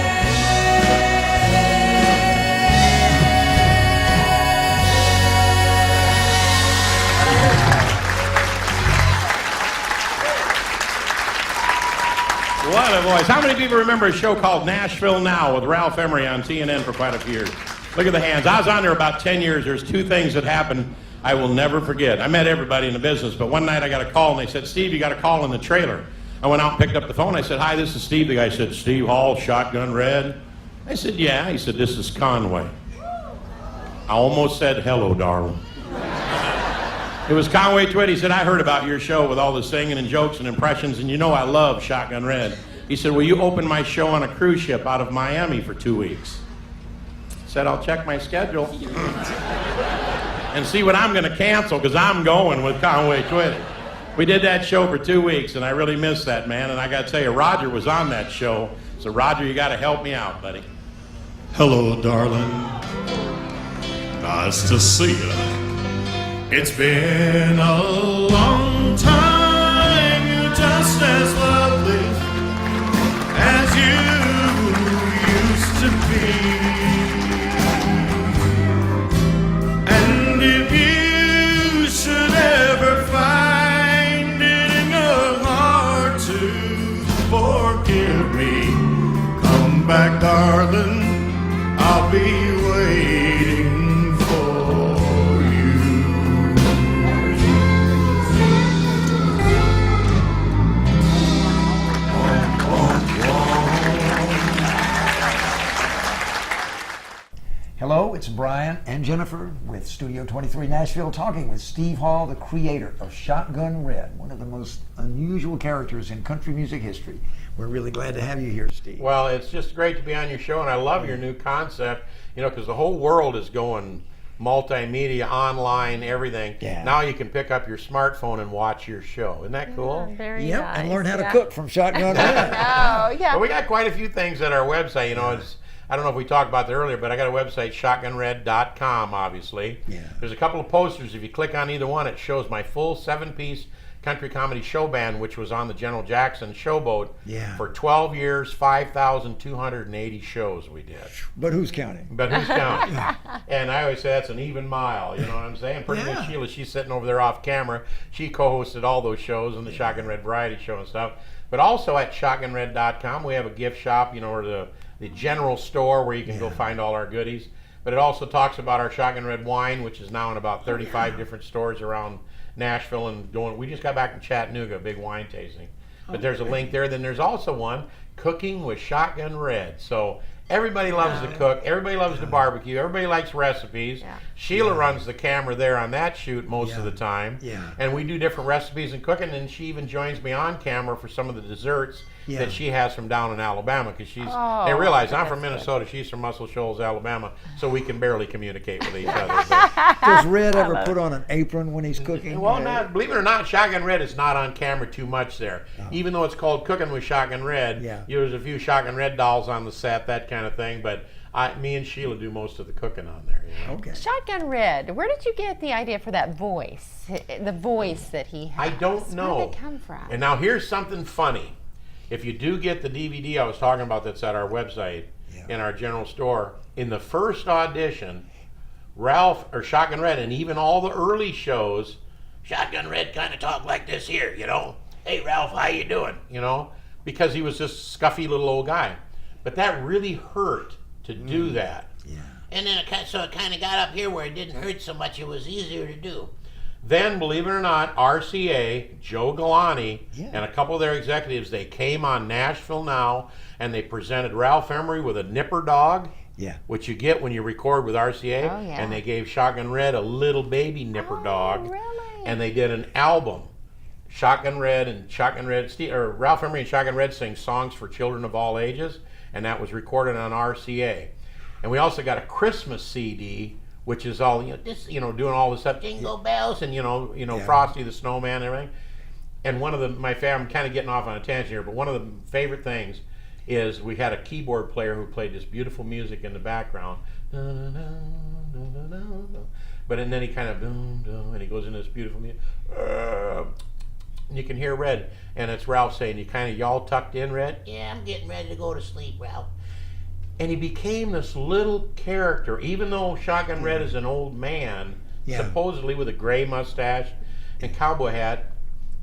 What a voice. How many people remember a show called Nashville Now with Ralph Emery on TNN for quite a few years? Look at the hands. I was on there about 10 years. There's two things that happened I will never forget. I met everybody in the business, but one night I got a call, and they said, Steve, you got a call in the trailer. I went out and picked up the phone. I said, hi, this is Steve. The guy said, Steve Hall, Shotgun Red. I said, yeah. He said, this is Conway. I almost said, hello, darling. It was Conway Twitty. He said, I heard about your show with all the singing and jokes and impressions, and you know I love Shotgun Red. He said, will you open my show on a cruise ship out of Miami for 2 weeks? I said, I'll check my schedule and see what I'm going to cancel, because I'm going with Conway Twitty. We did that show for 2 weeks, and I really missed that, man. And I got to tell you, Roger was on that show. So, Roger, you got to help me out, buddy. Hello, darling. Nice to see you. It's been a long time. You're just as lovely as you used to be. And if you should ever find it in your heart to forgive me, come back, darling. I'll be waiting for you. Hello, it's Brian and Jennifer with Studio 23 Nashville, talking with Steve Hall, the creator of Shotgun Red, one of the most unusual characters in country music history. We're really glad to have you here, Steve. Well, it's just great to be on your show, and I love your new concept, because the whole world is going multimedia, online, everything. Yeah. Now you can pick up your smartphone and watch your show. Isn't that cool? Yeah, very Yep, nice. and learn how to Yeah. cook from Shotgun Red. Oh, yeah. Well, we got quite a few things at our website. It's, I don't know if we talked about that earlier, but I got a website, shotgunred.com, obviously. Yeah. There's a couple of posters. If you click on either one, it shows my full 7-piece country comedy show band, which was on the General Jackson showboat for 12 years, 5,280 shows we did. But who's counting? But who's counting? And I always say that's an even mile, you know what I'm saying? Pretty much Sheila, she's sitting over there off camera. She co-hosted all those shows and the Shotgun Red Variety Show and stuff. But also at shotgunred.com, we have a gift shop, or the general store where you can go find all our goodies. But it also talks about our Shotgun Red wine, which is now in about 35 different stores around Nashville, and we just got back from Chattanooga, a big wine tasting. But there's a link there. Then there's also one, Cooking with Shotgun Red. So everybody loves to cook. Everybody loves to barbecue. Everybody likes recipes. Yeah. Sheila runs the camera there on that shoot most of the time. Yeah. And we do different recipes and cooking, and she even joins me on camera for some of the desserts that she has from down in Alabama, because they realize I'm from Minnesota, she's from Muscle Shoals, Alabama, so we can barely communicate with each other. But, Does Red ever put on an apron when he's cooking? well, believe it or not, Shotgun Red is not on camera too much there. Even though it's called Cooking with Shotgun Red, there's a few Shotgun Red dolls on the set, that kind of thing, but me and Sheila do most of the cooking on there. Okay. Shotgun Red, where did you get the idea for that voice? The voice that he has? I don't know. Where did it come from? And now here's something funny. If you do get the DVD I was talking about that's at our website, in our general store, in the first audition, Ralph, or Shotgun Red, and even all the early shows, Shotgun Red kind of talked like this here, Hey, Ralph, how you doing? Because he was this scuffy little old guy. But that really hurt to do that. Yeah. And then it kind of got up here where it didn't hurt so much. It was easier to do. Then, believe it or not, RCA, Joe Galani, and a couple of their executives, they came on Nashville Now, and they presented Ralph Emery with a nipper dog, which you get when you record with RCA, and they gave Shotgun Red a little baby nipper dog, really? and they did an album. Shotgun Red and Ralph Emery and Shotgun Red sing songs for children of all ages, and that was recorded on RCA. And we also got a Christmas CD, which is all doing all the stuff, Jingle Bells, and Frosty the Snowman and everything. And one of my family, I'm kind of getting off on a tangent here, but one of the favorite things is we had a keyboard player who played this beautiful music in the background. But and then he kind of and he goes into this beautiful music. And you can hear Red, and it's Ralph saying, y'all tucked in, Red? Yeah, I'm getting ready to go to sleep, Ralph. And he became this little character, even though Shotgun Red is an old man, supposedly with a gray mustache and cowboy hat.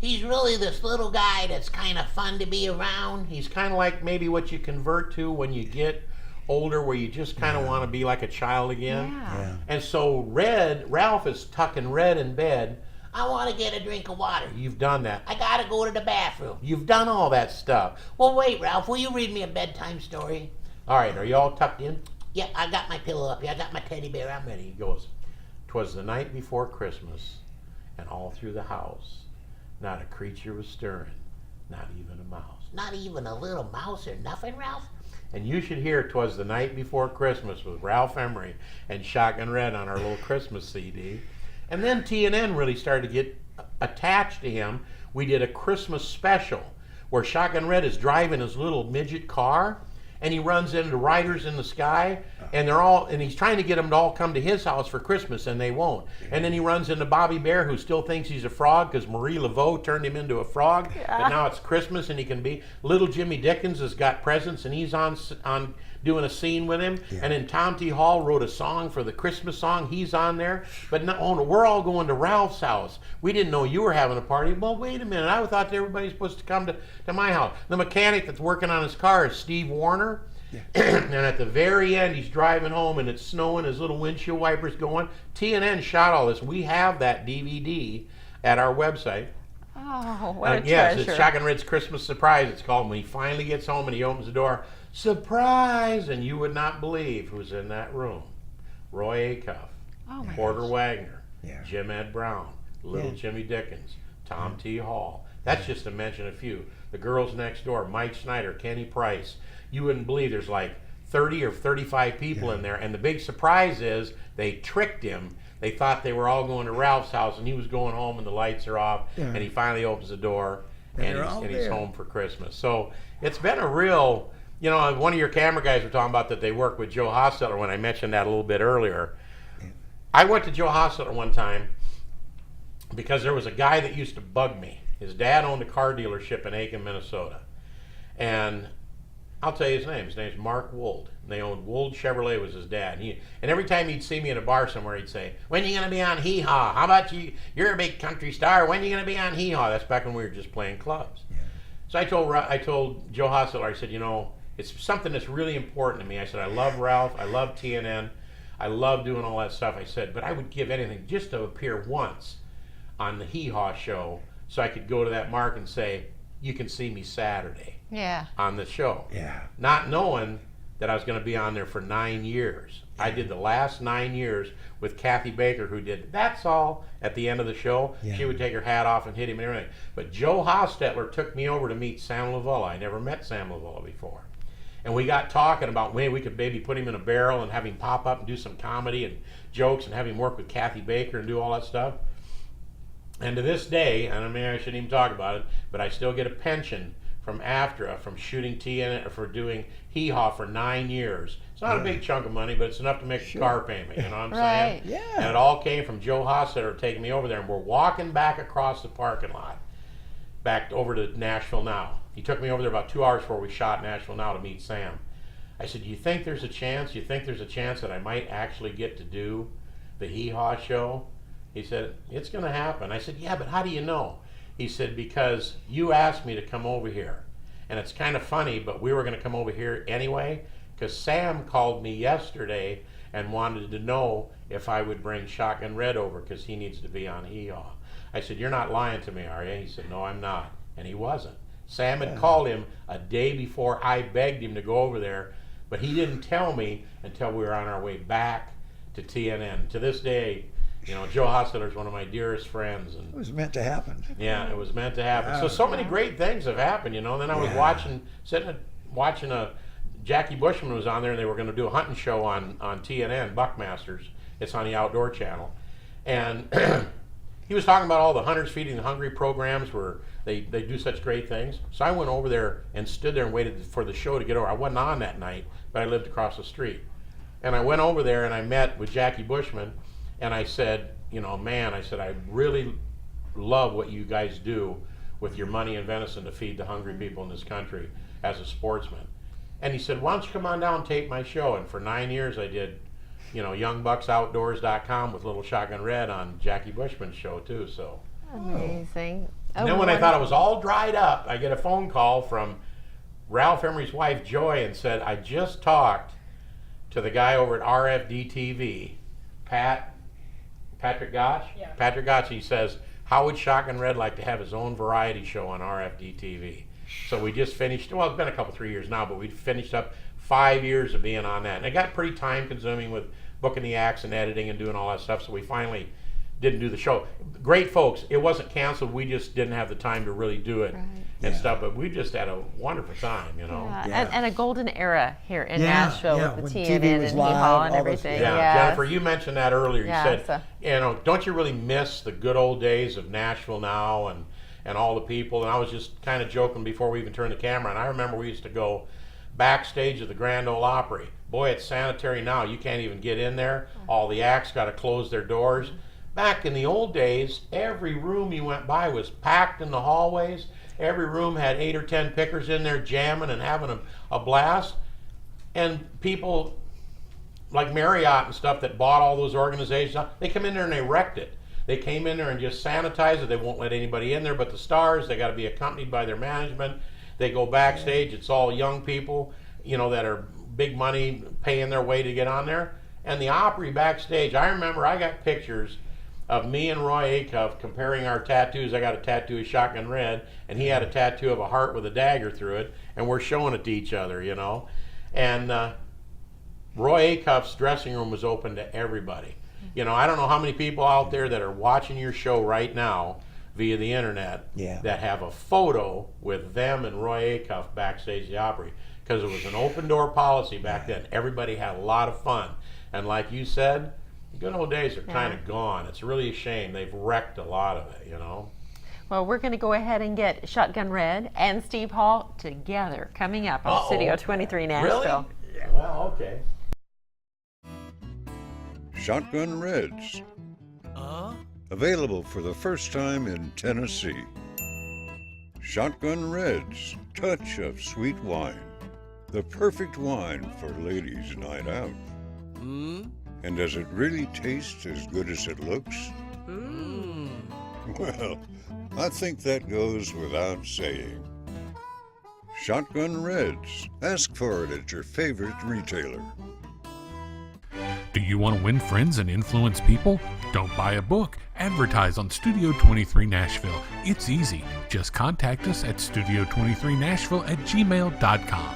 He's really this little guy that's kind of fun to be around. He's kind of like maybe what you convert to when you get older, where you just kind of want to be like a child again. Yeah. And so Ralph is tucking Red in bed. I want to get a drink of water. You've done that. I got to go to the bathroom. You've done all that stuff. Well, wait, Ralph, will you read me a bedtime story? All right, are you all tucked in? Yeah, I got my pillow up here. I got my teddy bear. I'm ready. He goes, 'twas the night before Christmas, and all through the house, not a creature was stirring, not even a mouse. Not even a little mouse or nothing, Ralph? And you should hear 'Twas the Night Before Christmas with Ralph Emery and Shotgun Red on our little Christmas CD. And then TNN really started to get attached to him. We did a Christmas special where Shotgun Red is driving his little midget car, and he runs into Riders in the Sky, and he's trying to get them to all come to his house for Christmas, and they won't. And then he runs into Bobby Bear, who still thinks he's a frog because Marie Laveau turned him into a frog. But now it's Christmas, and he can be. Little Jimmy Dickens has got presents, and he's on doing a scene with him. And then Tom T. Hall wrote a song for the Christmas song. He's on there. But no, we're all going to Ralph's house. We didn't know you were having a party. Well, wait a minute. I thought everybody's supposed to come to my house. The mechanic that's working on his car is Steve Warner. And at the very end, he's driving home and it's snowing, his little windshield wipers going. TNN shot all this. We have that DVD at our website. Oh, what a yes, treasure. it's Shotgun Red's Christmas Surprise, it's called. When he finally gets home and he opens the door, surprise! And you would not believe who's in that room. Roy Acuff, Porter Wagner, Jim Ed Brown, Little Jimmy Dickens, Tom T. Hall. That's just to mention a few. The Girls Next Door, Mike Snyder, Kenny Price. You wouldn't believe there's like 30 or 35 people in there. And the big surprise is they tricked him. They thought they were all going to Ralph's house, and he was going home and the lights are off. And he finally opens the door, and he's home for Christmas. So it's been a real, one of your camera guys were talking about that they work with Joe Hostetler when I mentioned that a little bit earlier. I went to Joe Hostetler one time because there was a guy that used to bug me. His dad owned a car dealership in Aiken, Minnesota. And I'll tell you his name. His name's Mark Wold. And they owned Wold Chevrolet was his dad. And every time he'd see me in a bar somewhere, he'd say, when are you going to be on Hee Haw? How about you? You're a big country star. When are you going to be on Hee Haw? That's back when we were just playing clubs. So I told Joe Hostetler, I said, it's something that's really important to me. I said, I love Ralph. I love TNN. I love doing all that stuff. I said, but I would give anything just to appear once on the Hee Haw show so I could go to that Mark and say, you can see me Saturday on the show. Not knowing that I was going to be on there for 9 years. I did the last 9 years with Kathy Baker, who did That's All at the end of the show. She would take her hat off and hit him and everything. But Joe Hostetler took me over to meet Sam Lavala. I never met Sam Lavala before. And we got talking about when we could maybe put him in a barrel and have him pop up and do some comedy and jokes and have him work with Kathy Baker and do all that stuff. And to this day, and I mean I shouldn't even talk about it, but I still get a pension from AFTRA from shooting TNN or for doing Hee Haw for 9 years. It's not a big chunk of money, but it's enough to make a car payment. You know what I'm saying? Yeah. And it all came from Joe Hostetler taking me over there, and we're walking back across the parking lot, back over to Nashville Now. He took me over there about 2 hours before we shot Nashville Now to meet Sam. I said, "Do you think there's a chance? You think there's a chance that I might actually get to do the Hee Haw show?" He said, "It's going to happen." I said, "Yeah, but how do you know?" He said, "Because you asked me to come over here." And it's kind of funny, but we were going to come over here anyway, because Sam called me yesterday and wanted to know if I would bring Shotgun Red over, because he needs to be on Hee Haw. I said, "You're not lying to me, are you?" He said, "No, I'm not." And he wasn't. Sam had called him a day before I begged him to go over there, but he didn't tell me until we were on our way back to TNN. To this day, Joe Hostetler is one of my dearest friends. And It was meant to happen. yeah, it was meant to happen. So many great things have happened, Then I was watching a Jackie Bushman was on there, and they were going to do a hunting show on TNN, Buckmasters. It's on the Outdoor Channel. And he was talking about all the Hunters Feeding the Hungry programs where they do such great things. So I went over there and stood there and waited for the show to get over. I wasn't on that night, but I lived across the street. And I went over there and I met with Jackie Bushman, and I said, I really love what you guys do with your money and venison to feed the hungry people in this country as a sportsman. And he said, "Why don't you come on down and tape my show?" And for 9 years I did, YoungBucksOutdoors.com with Little Shotgun Red on Jackie Bushman's show too. So Amazing. and then when I thought it was all dried up, I get a phone call from Ralph Emery's wife, Joy, and said, "I just talked to the guy over at RFD TV, Patrick Gotch." Yeah. Patrick Gotch, he says, "How would Shotgun Red like to have his own variety show on RFD TV?" So we just finished, well, it's been a couple, 3 years now, but we finished up 5 years of being on that. And it got pretty time consuming with booking the acts and editing and doing all that stuff. So we finally didn't do the show. Great folks. It wasn't canceled. We just didn't have the time to really do it and stuff. But we just had a wonderful time, you know. Yeah. And a golden era here in Yeah, Nashville yeah, with the when TNN TV and was Hee Haw live, and all those- everything. Yeah, Yes. Jennifer, you mentioned that earlier. You Yeah, said, so- you know, don't you really miss the good old days of Nashville now and all the people? And I was just kind of joking before we even turned the camera. And I remember we used to go backstage of the Grand Ole Opry. Boy, it's sanitary now. You can't even get in there. All the acts got to close their doors. Back in the old days, every room you went by was packed in the hallways. Every room had 8 or 10 pickers in there jamming and having a blast. And people like Marriott and stuff that bought all those organizations, they come in there and they wrecked it. They came in there and just sanitized it. They won't let anybody in there but the stars. They got to be accompanied by their management. They go backstage. It's all young people, you know, that are big money paying their way to get on there. And the Opry backstage, I remember I got pictures of me and Roy Acuff comparing our tattoos. I got a tattoo of Shotgun Red, and he had a tattoo of a heart with a dagger through it, and we're showing it to each other, you know. And Roy Acuff's dressing room was open to everybody. You know, I don't know how many people out there that are watching your show right now via the internet that have a photo with them and Roy Acuff backstage at the Opry, because it was an open door policy back then. Everybody had a lot of fun. And like you said, the good old days are kind of gone. It's really a shame. They've wrecked a lot of it, you know. Well, we're going to go ahead and get Shotgun Red and Steve Hall together coming up on Studio 23 Nashville. Really? Well, okay. Shotgun Reds. Available for the first time in Tennessee. Shotgun Reds, touch of sweet wine. The perfect wine for ladies' night out. And does it really taste as good as it looks? Well, I think that goes without saying. Shotgun Reds. Ask for it at your favorite retailer. Do you want to win friends and influence people? Don't buy a book. Advertise on Studio 23 Nashville. It's easy. Just contact us at studio23nashville@gmail.com.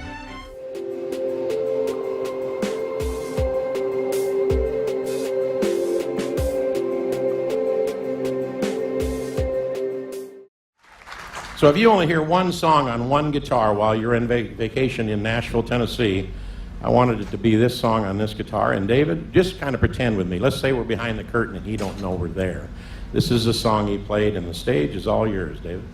So if you only hear one song on one guitar while you're in vacation in Nashville, Tennessee, I wanted it to be this song on this guitar. And David, just kind of pretend with me. Let's say we're behind the curtain and he don't know we're there. This is the song he played, and the stage is all yours, David.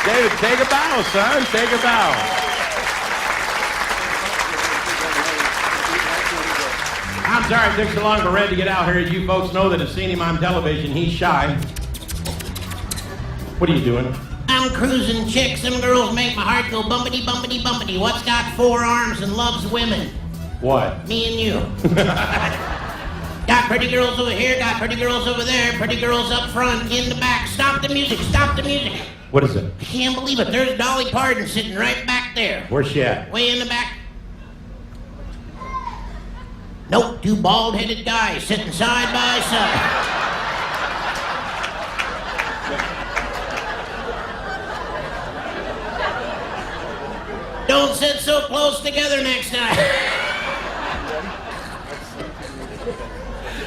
David, take a bow, son. Take a bow. I'm sorry it took so long for Red to get out here. As you folks know that have seen him on television, he's shy. What are you doing? I'm cruising chicks. Them girls make my heart go bumpity, bumpity, bumpity. What's got 4 arms and loves women? What? Me and you. Got pretty girls over here, got pretty girls over there, pretty girls up front, in the back. Stop the music, stop the music. What is it? I can't believe it. There's Dolly Parton sitting right back there. Where's she at? Way in the back. Nope, 2 bald-headed guys sitting side by side. Don't sit so close together next time.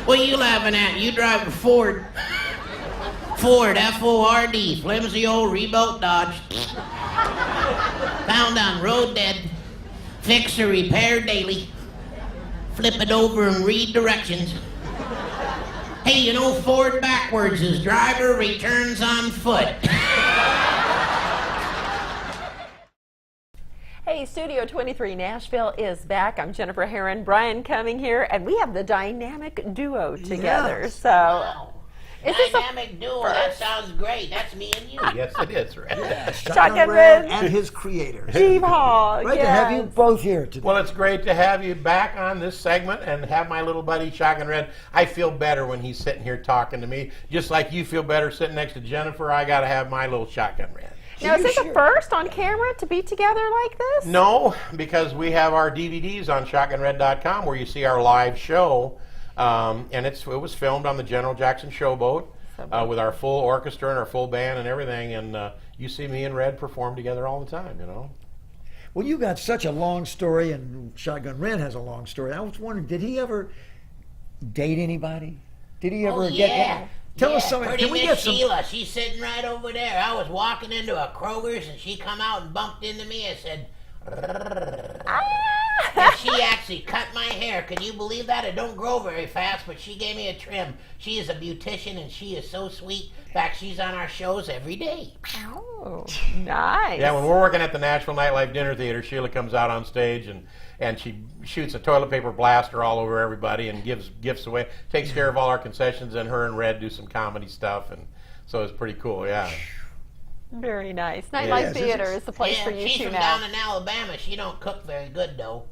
What are you laughing at? You drive a Ford. Ford, F-O-R-D, flimsy old rebuilt Dodge. Found on road dead. Fix or repair daily. Flip it over and read directions. Hey, you know Ford backwards is driver returns on foot. Hey, Studio 23 Nashville is back. I'm Jennifer Herron, Brian Cumming here, and we have the dynamic duo together. Yes. So, Wow. is this Dynamic duo, that sounds great. That's me and you. Yes, it is, right? Shotgun Red and his creator. Steve Hall? Great to have you both here today. Well, it's great to have you back on this segment and have my little buddy Shotgun Red. I feel better when he's sitting here talking to me. Just like you feel better sitting next to Jennifer, I got to have my little Shotgun Red. Now, is this the first on camera to be together like this? No, because we have our DVDs on shotgunred.com where you see our live show. And it was filmed on the General Jackson Showboat with our full orchestra and our full band and everything. And you see me and Red perform together all the time, you know. Well, you got such a long story, and Shotgun Red has a long story. I was wondering, did he ever date anybody? Did he ever get... Tell us something. Pretty Can we Miss get some... Sheila, she's sitting right over there. I was walking into a Kroger's and she come out and bumped into me and said, and she actually cut my hair. Can you believe that? It don't grow very fast, but she gave me a trim. She is a beautician and she is so sweet. In fact, she's on our shows every day. Oh, nice. Yeah, when we're working at the Nashville Nightlife Dinner Theater, Sheila comes out on stage and she shoots a toilet paper blaster all over everybody and gives gifts away, takes care of all our concessions, and her and Red do some comedy stuff, and so it's pretty cool, yeah. Very nice. Nightlife Theater is the place for you she's two from now. down in Alabama. She don't cook very good, though.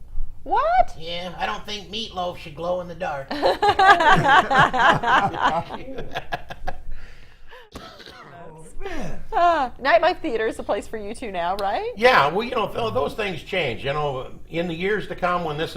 What? Yeah, I don't think meatloaf should glow in the dark. Nightlife Theater is the place for you two now, right? Yeah, well, you know, those things change. You know, in the years to come, when this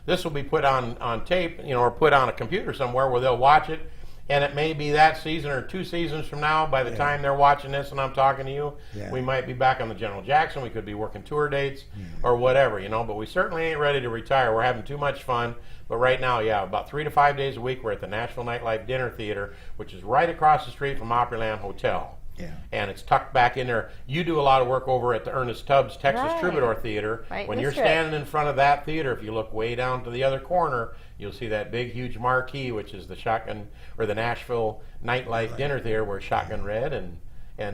will be put on tape, you know, or put on a computer somewhere where they'll watch it, and it may be that season or 2 seasons from now. By the time they're watching this and I'm talking to you, we might be back on the General Jackson. We could be working tour dates or whatever, you know. But we certainly ain't ready to retire. We're having too much fun. But right now, about 3 to 5 days a week, we're at the Nashville Nightlife Dinner Theater, which is right across the street from Opryland Hotel. Yeah. And it's tucked back in there. You do a lot of work over at the Ernest Tubbs Texas Troubadour Theater. Right, when you're standing in front of that theater, if you look way down to the other corner, you'll see that big, huge marquee, which is the the Nashville Nightlife Dinner Theater, where Shotgun Red and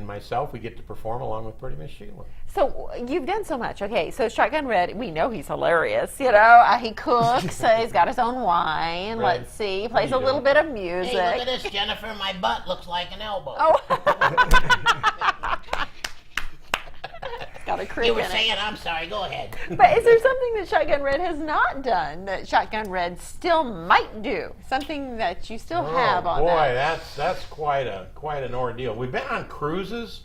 myself, we get to perform along with Pretty Miss Sheila. So you've done so much. Okay, so Shotgun Red, we know he's hilarious. You know, he cooks. He's got his own wine. Right. Let's see, he plays a little bit of music. Hey, look at this, Jennifer. My butt looks like an elbow. Oh. Got a crick You were in it. saying, I'm sorry, go ahead. But is there something that Shotgun Red has not done that Shotgun Red still might do? Something that you still have on that? That's quite an ordeal. We've been on cruises.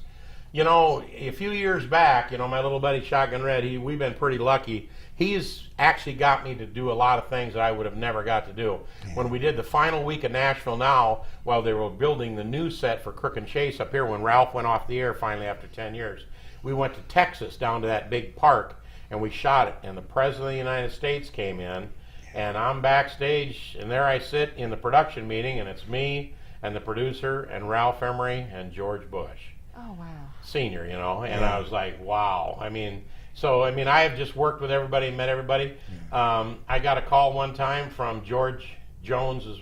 You know, a few years back, you know, my little buddy Shotgun Red, we've been pretty lucky. He's actually got me to do a lot of things that I would have never got to do. Yeah. When we did the final week of Nashville Now, while they were building the new set for Crook and Chase up here, when Ralph went off the air finally after 10 years, we went to Texas down to that big park and we shot it. And the President of the United States came in and I'm backstage and there I sit in the production meeting and it's me and the producer and Ralph Emery and George Bush. Oh, wow. Senior, you know, and I was like, wow. I have just worked with everybody and met everybody. I got a call one time from George Jones's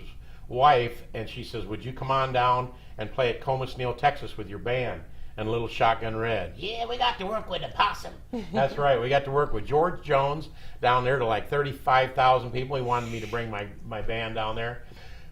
wife, and she says, would you come on down and play at Comus Neal, Texas with your band and Little Shotgun Red? Yeah, we got to work with the possum. That's right. We got to work with George Jones down there to like 35,000 people. He wanted me to bring my band down there.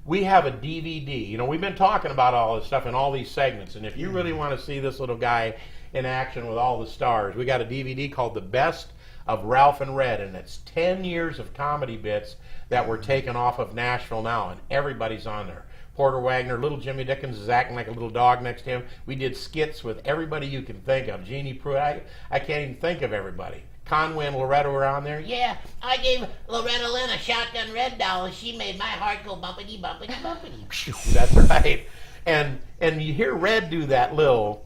We have a DVD. You know, we've been talking about all this stuff in all these segments, and if you really want to see this little guy in action with all the stars, we got a DVD called The Best of Ralph and Red, and it's 10 years of comedy bits that were taken off of Nashville Now, and everybody's on there. Porter Wagner, little Jimmy Dickens is acting like a little dog next to him. We did skits with everybody you can think of. Jeannie Pruitt, I can't even think of everybody. Conway and Loretta were on there. Yeah, I gave Loretta Lynn a Shotgun Red doll and she made my heart go bumpity, bumpity, bumpity. That's right. And you hear Red do that little,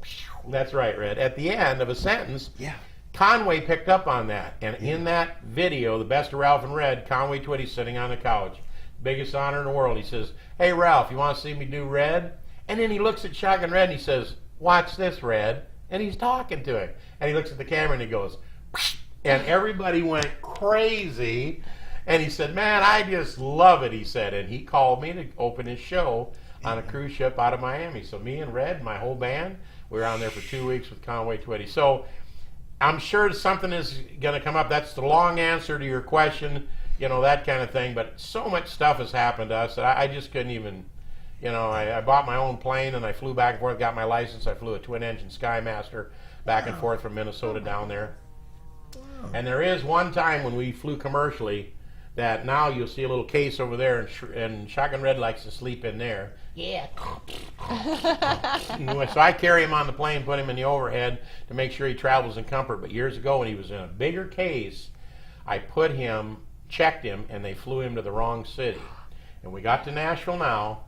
that's right, Red, at the end of a sentence. Yeah. Conway picked up on that. And in that video, The Best of Ralph and Red, Conway Twitty's sitting on the couch biggest honor in the world. He says, "Hey, Ralph, you want to see me do Red?" And then he looks at Shotgun Red and he says, "Watch this, Red." And he's talking to him. And he looks at the camera and he goes, "Psh," and everybody went crazy. And he said, "Man, I just love it," he said. And he called me to open his show on a cruise ship out of Miami. So me and Red, my whole band, we were on there for 2 weeks with Conway Twitty. So I'm sure something is going to come up. That's the long answer to your question, you know, that kind of thing. But so much stuff has happened to us that I just couldn't even, you know, I bought my own plane and I flew back and forth, got my license. I flew a twin-engine Skymaster back and forth from Minnesota down there. And there is one time when we flew commercially that now you'll see a little case over there, and Shotgun Red likes to sleep in there. Yeah. So I carry him on the plane, put him in the overhead to make sure he travels in comfort. But years ago when he was in a bigger case, I checked him, and they flew him to the wrong city. And we got to Nashville now,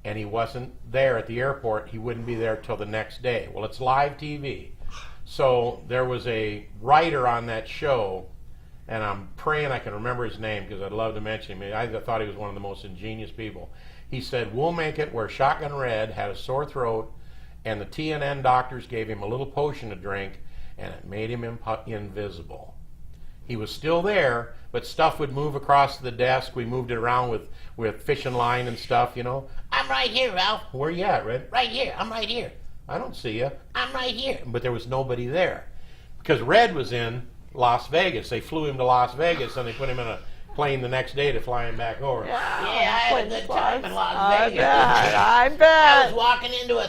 and he wasn't there at the airport. He wouldn't be there till the next day. Well, it's live TV. So there was a writer on that show, and I'm praying I can remember his name because I'd love to mention him. I thought he was one of the most ingenious people. He said, "We'll make it where Shotgun Red had a sore throat, and the TNN doctors gave him a little potion to drink, and it made him invisible." He was still there, but stuff would move across the desk. We moved it around with fishing line and stuff, you know. I'm right here, Ralph. Where you at, Red? Right here. I'm right here. I don't see you. I'm right here. But there was nobody there because Red was in Las Vegas. They flew him to Las Vegas and they put him in a plane the next day to fly him back over. Yeah, I had a good time in Las Vegas. I I bet. was walking into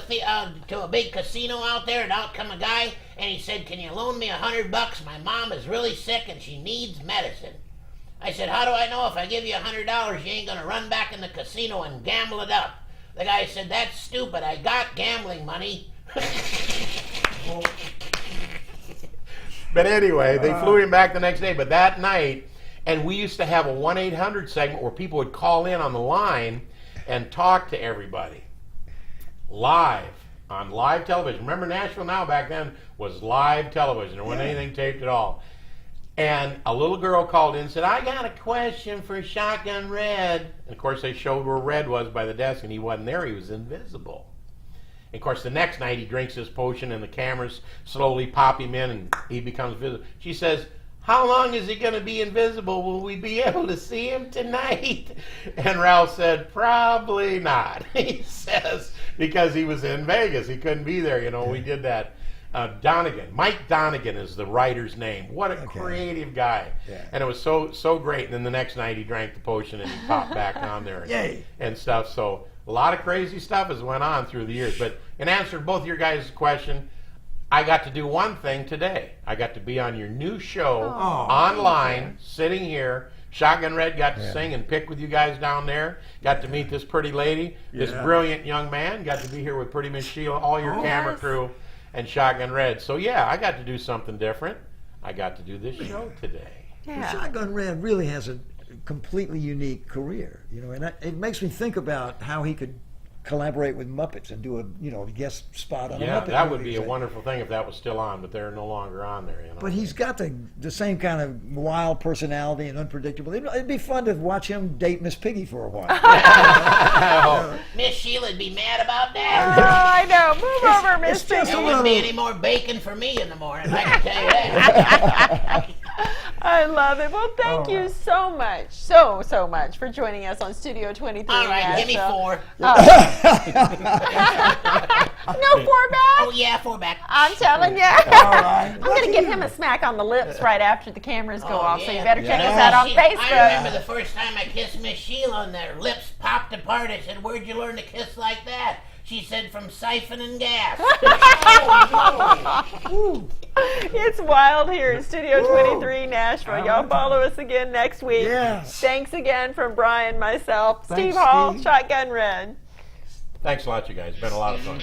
to a big casino out there, and out come a guy, and he said, "Can you loan me $100? My mom is really sick and she needs medicine." I said, "How do I know if I give you $100 you ain't gonna run back in the casino and gamble it up?" The guy said, "That's stupid. I got gambling money." But anyway, they flew him back the next day. But that night, and we used to have a 1-800 segment where people would call in on the line and talk to everybody live on live television. Remember, Nashville Now back then was live television. There wasn't anything taped at all. And a little girl called in and said, "I got a question for Shotgun Red." And of course, they showed where Red was by the desk, and he wasn't there. He was invisible. And of course, the next night he drinks his potion, and the cameras slowly pop him in, and he becomes visible. She says, "How long is he going to be invisible? Will we be able to see him tonight?" And Ralph said, "Probably not." He says, because he was in Vegas. He couldn't be there. You know, we did that. Donegan. Mike Donegan is the writer's name. What a creative guy. Yeah. And it was so great. And then the next night he drank the potion and he popped back on there and stuff. So a lot of crazy stuff has went on through the years. But in answer to both your guys' question, I got to do one thing today. I got to be on your new show online, sitting here. Shotgun Red got to sing and pick with you guys down there. Got to meet this pretty lady, this brilliant young man. Got to be here with Pretty Miss Sheila, all your camera crew, and Shotgun Red. So yeah, I got to do something different. I got to do this show today. Well, Shotgun Red really has a completely unique career, you know, and it makes me think about how he could collaborate with Muppets and do a guest spot on a Muppet that would movie. be a wonderful thing if that was still on, but they're no longer on there. You know. But he's got the same kind of wild personality and unpredictable. It'd be fun to watch him date Miss Piggy for a while. Miss Sheila'd be mad about that. Oh, I know. Move over, Miss Piggy. There wouldn't be any more bacon for me in the morning, I can tell you that. I love it. Well, thank you so much, so much for joining us on Studio 23. All right, give me 4. No 4 back? Oh, yeah, 4 back. I'm telling you. Right. I'm going to give him a smack on the lips right after the cameras go off, so you yeah. better check us out on Facebook. I remember the first time I kissed Miss Sheila and their lips popped apart. I said, "Where'd you learn to kiss like that?" She said, "From siphoning gas." It's wild here in Studio 23 Nashville. Y'all follow us again next week. Yes. Thanks again from Brian, myself, Thanks, Steve Hall, Steve. Shotgun Red. Thanks a lot, you guys. It's been a lot of fun.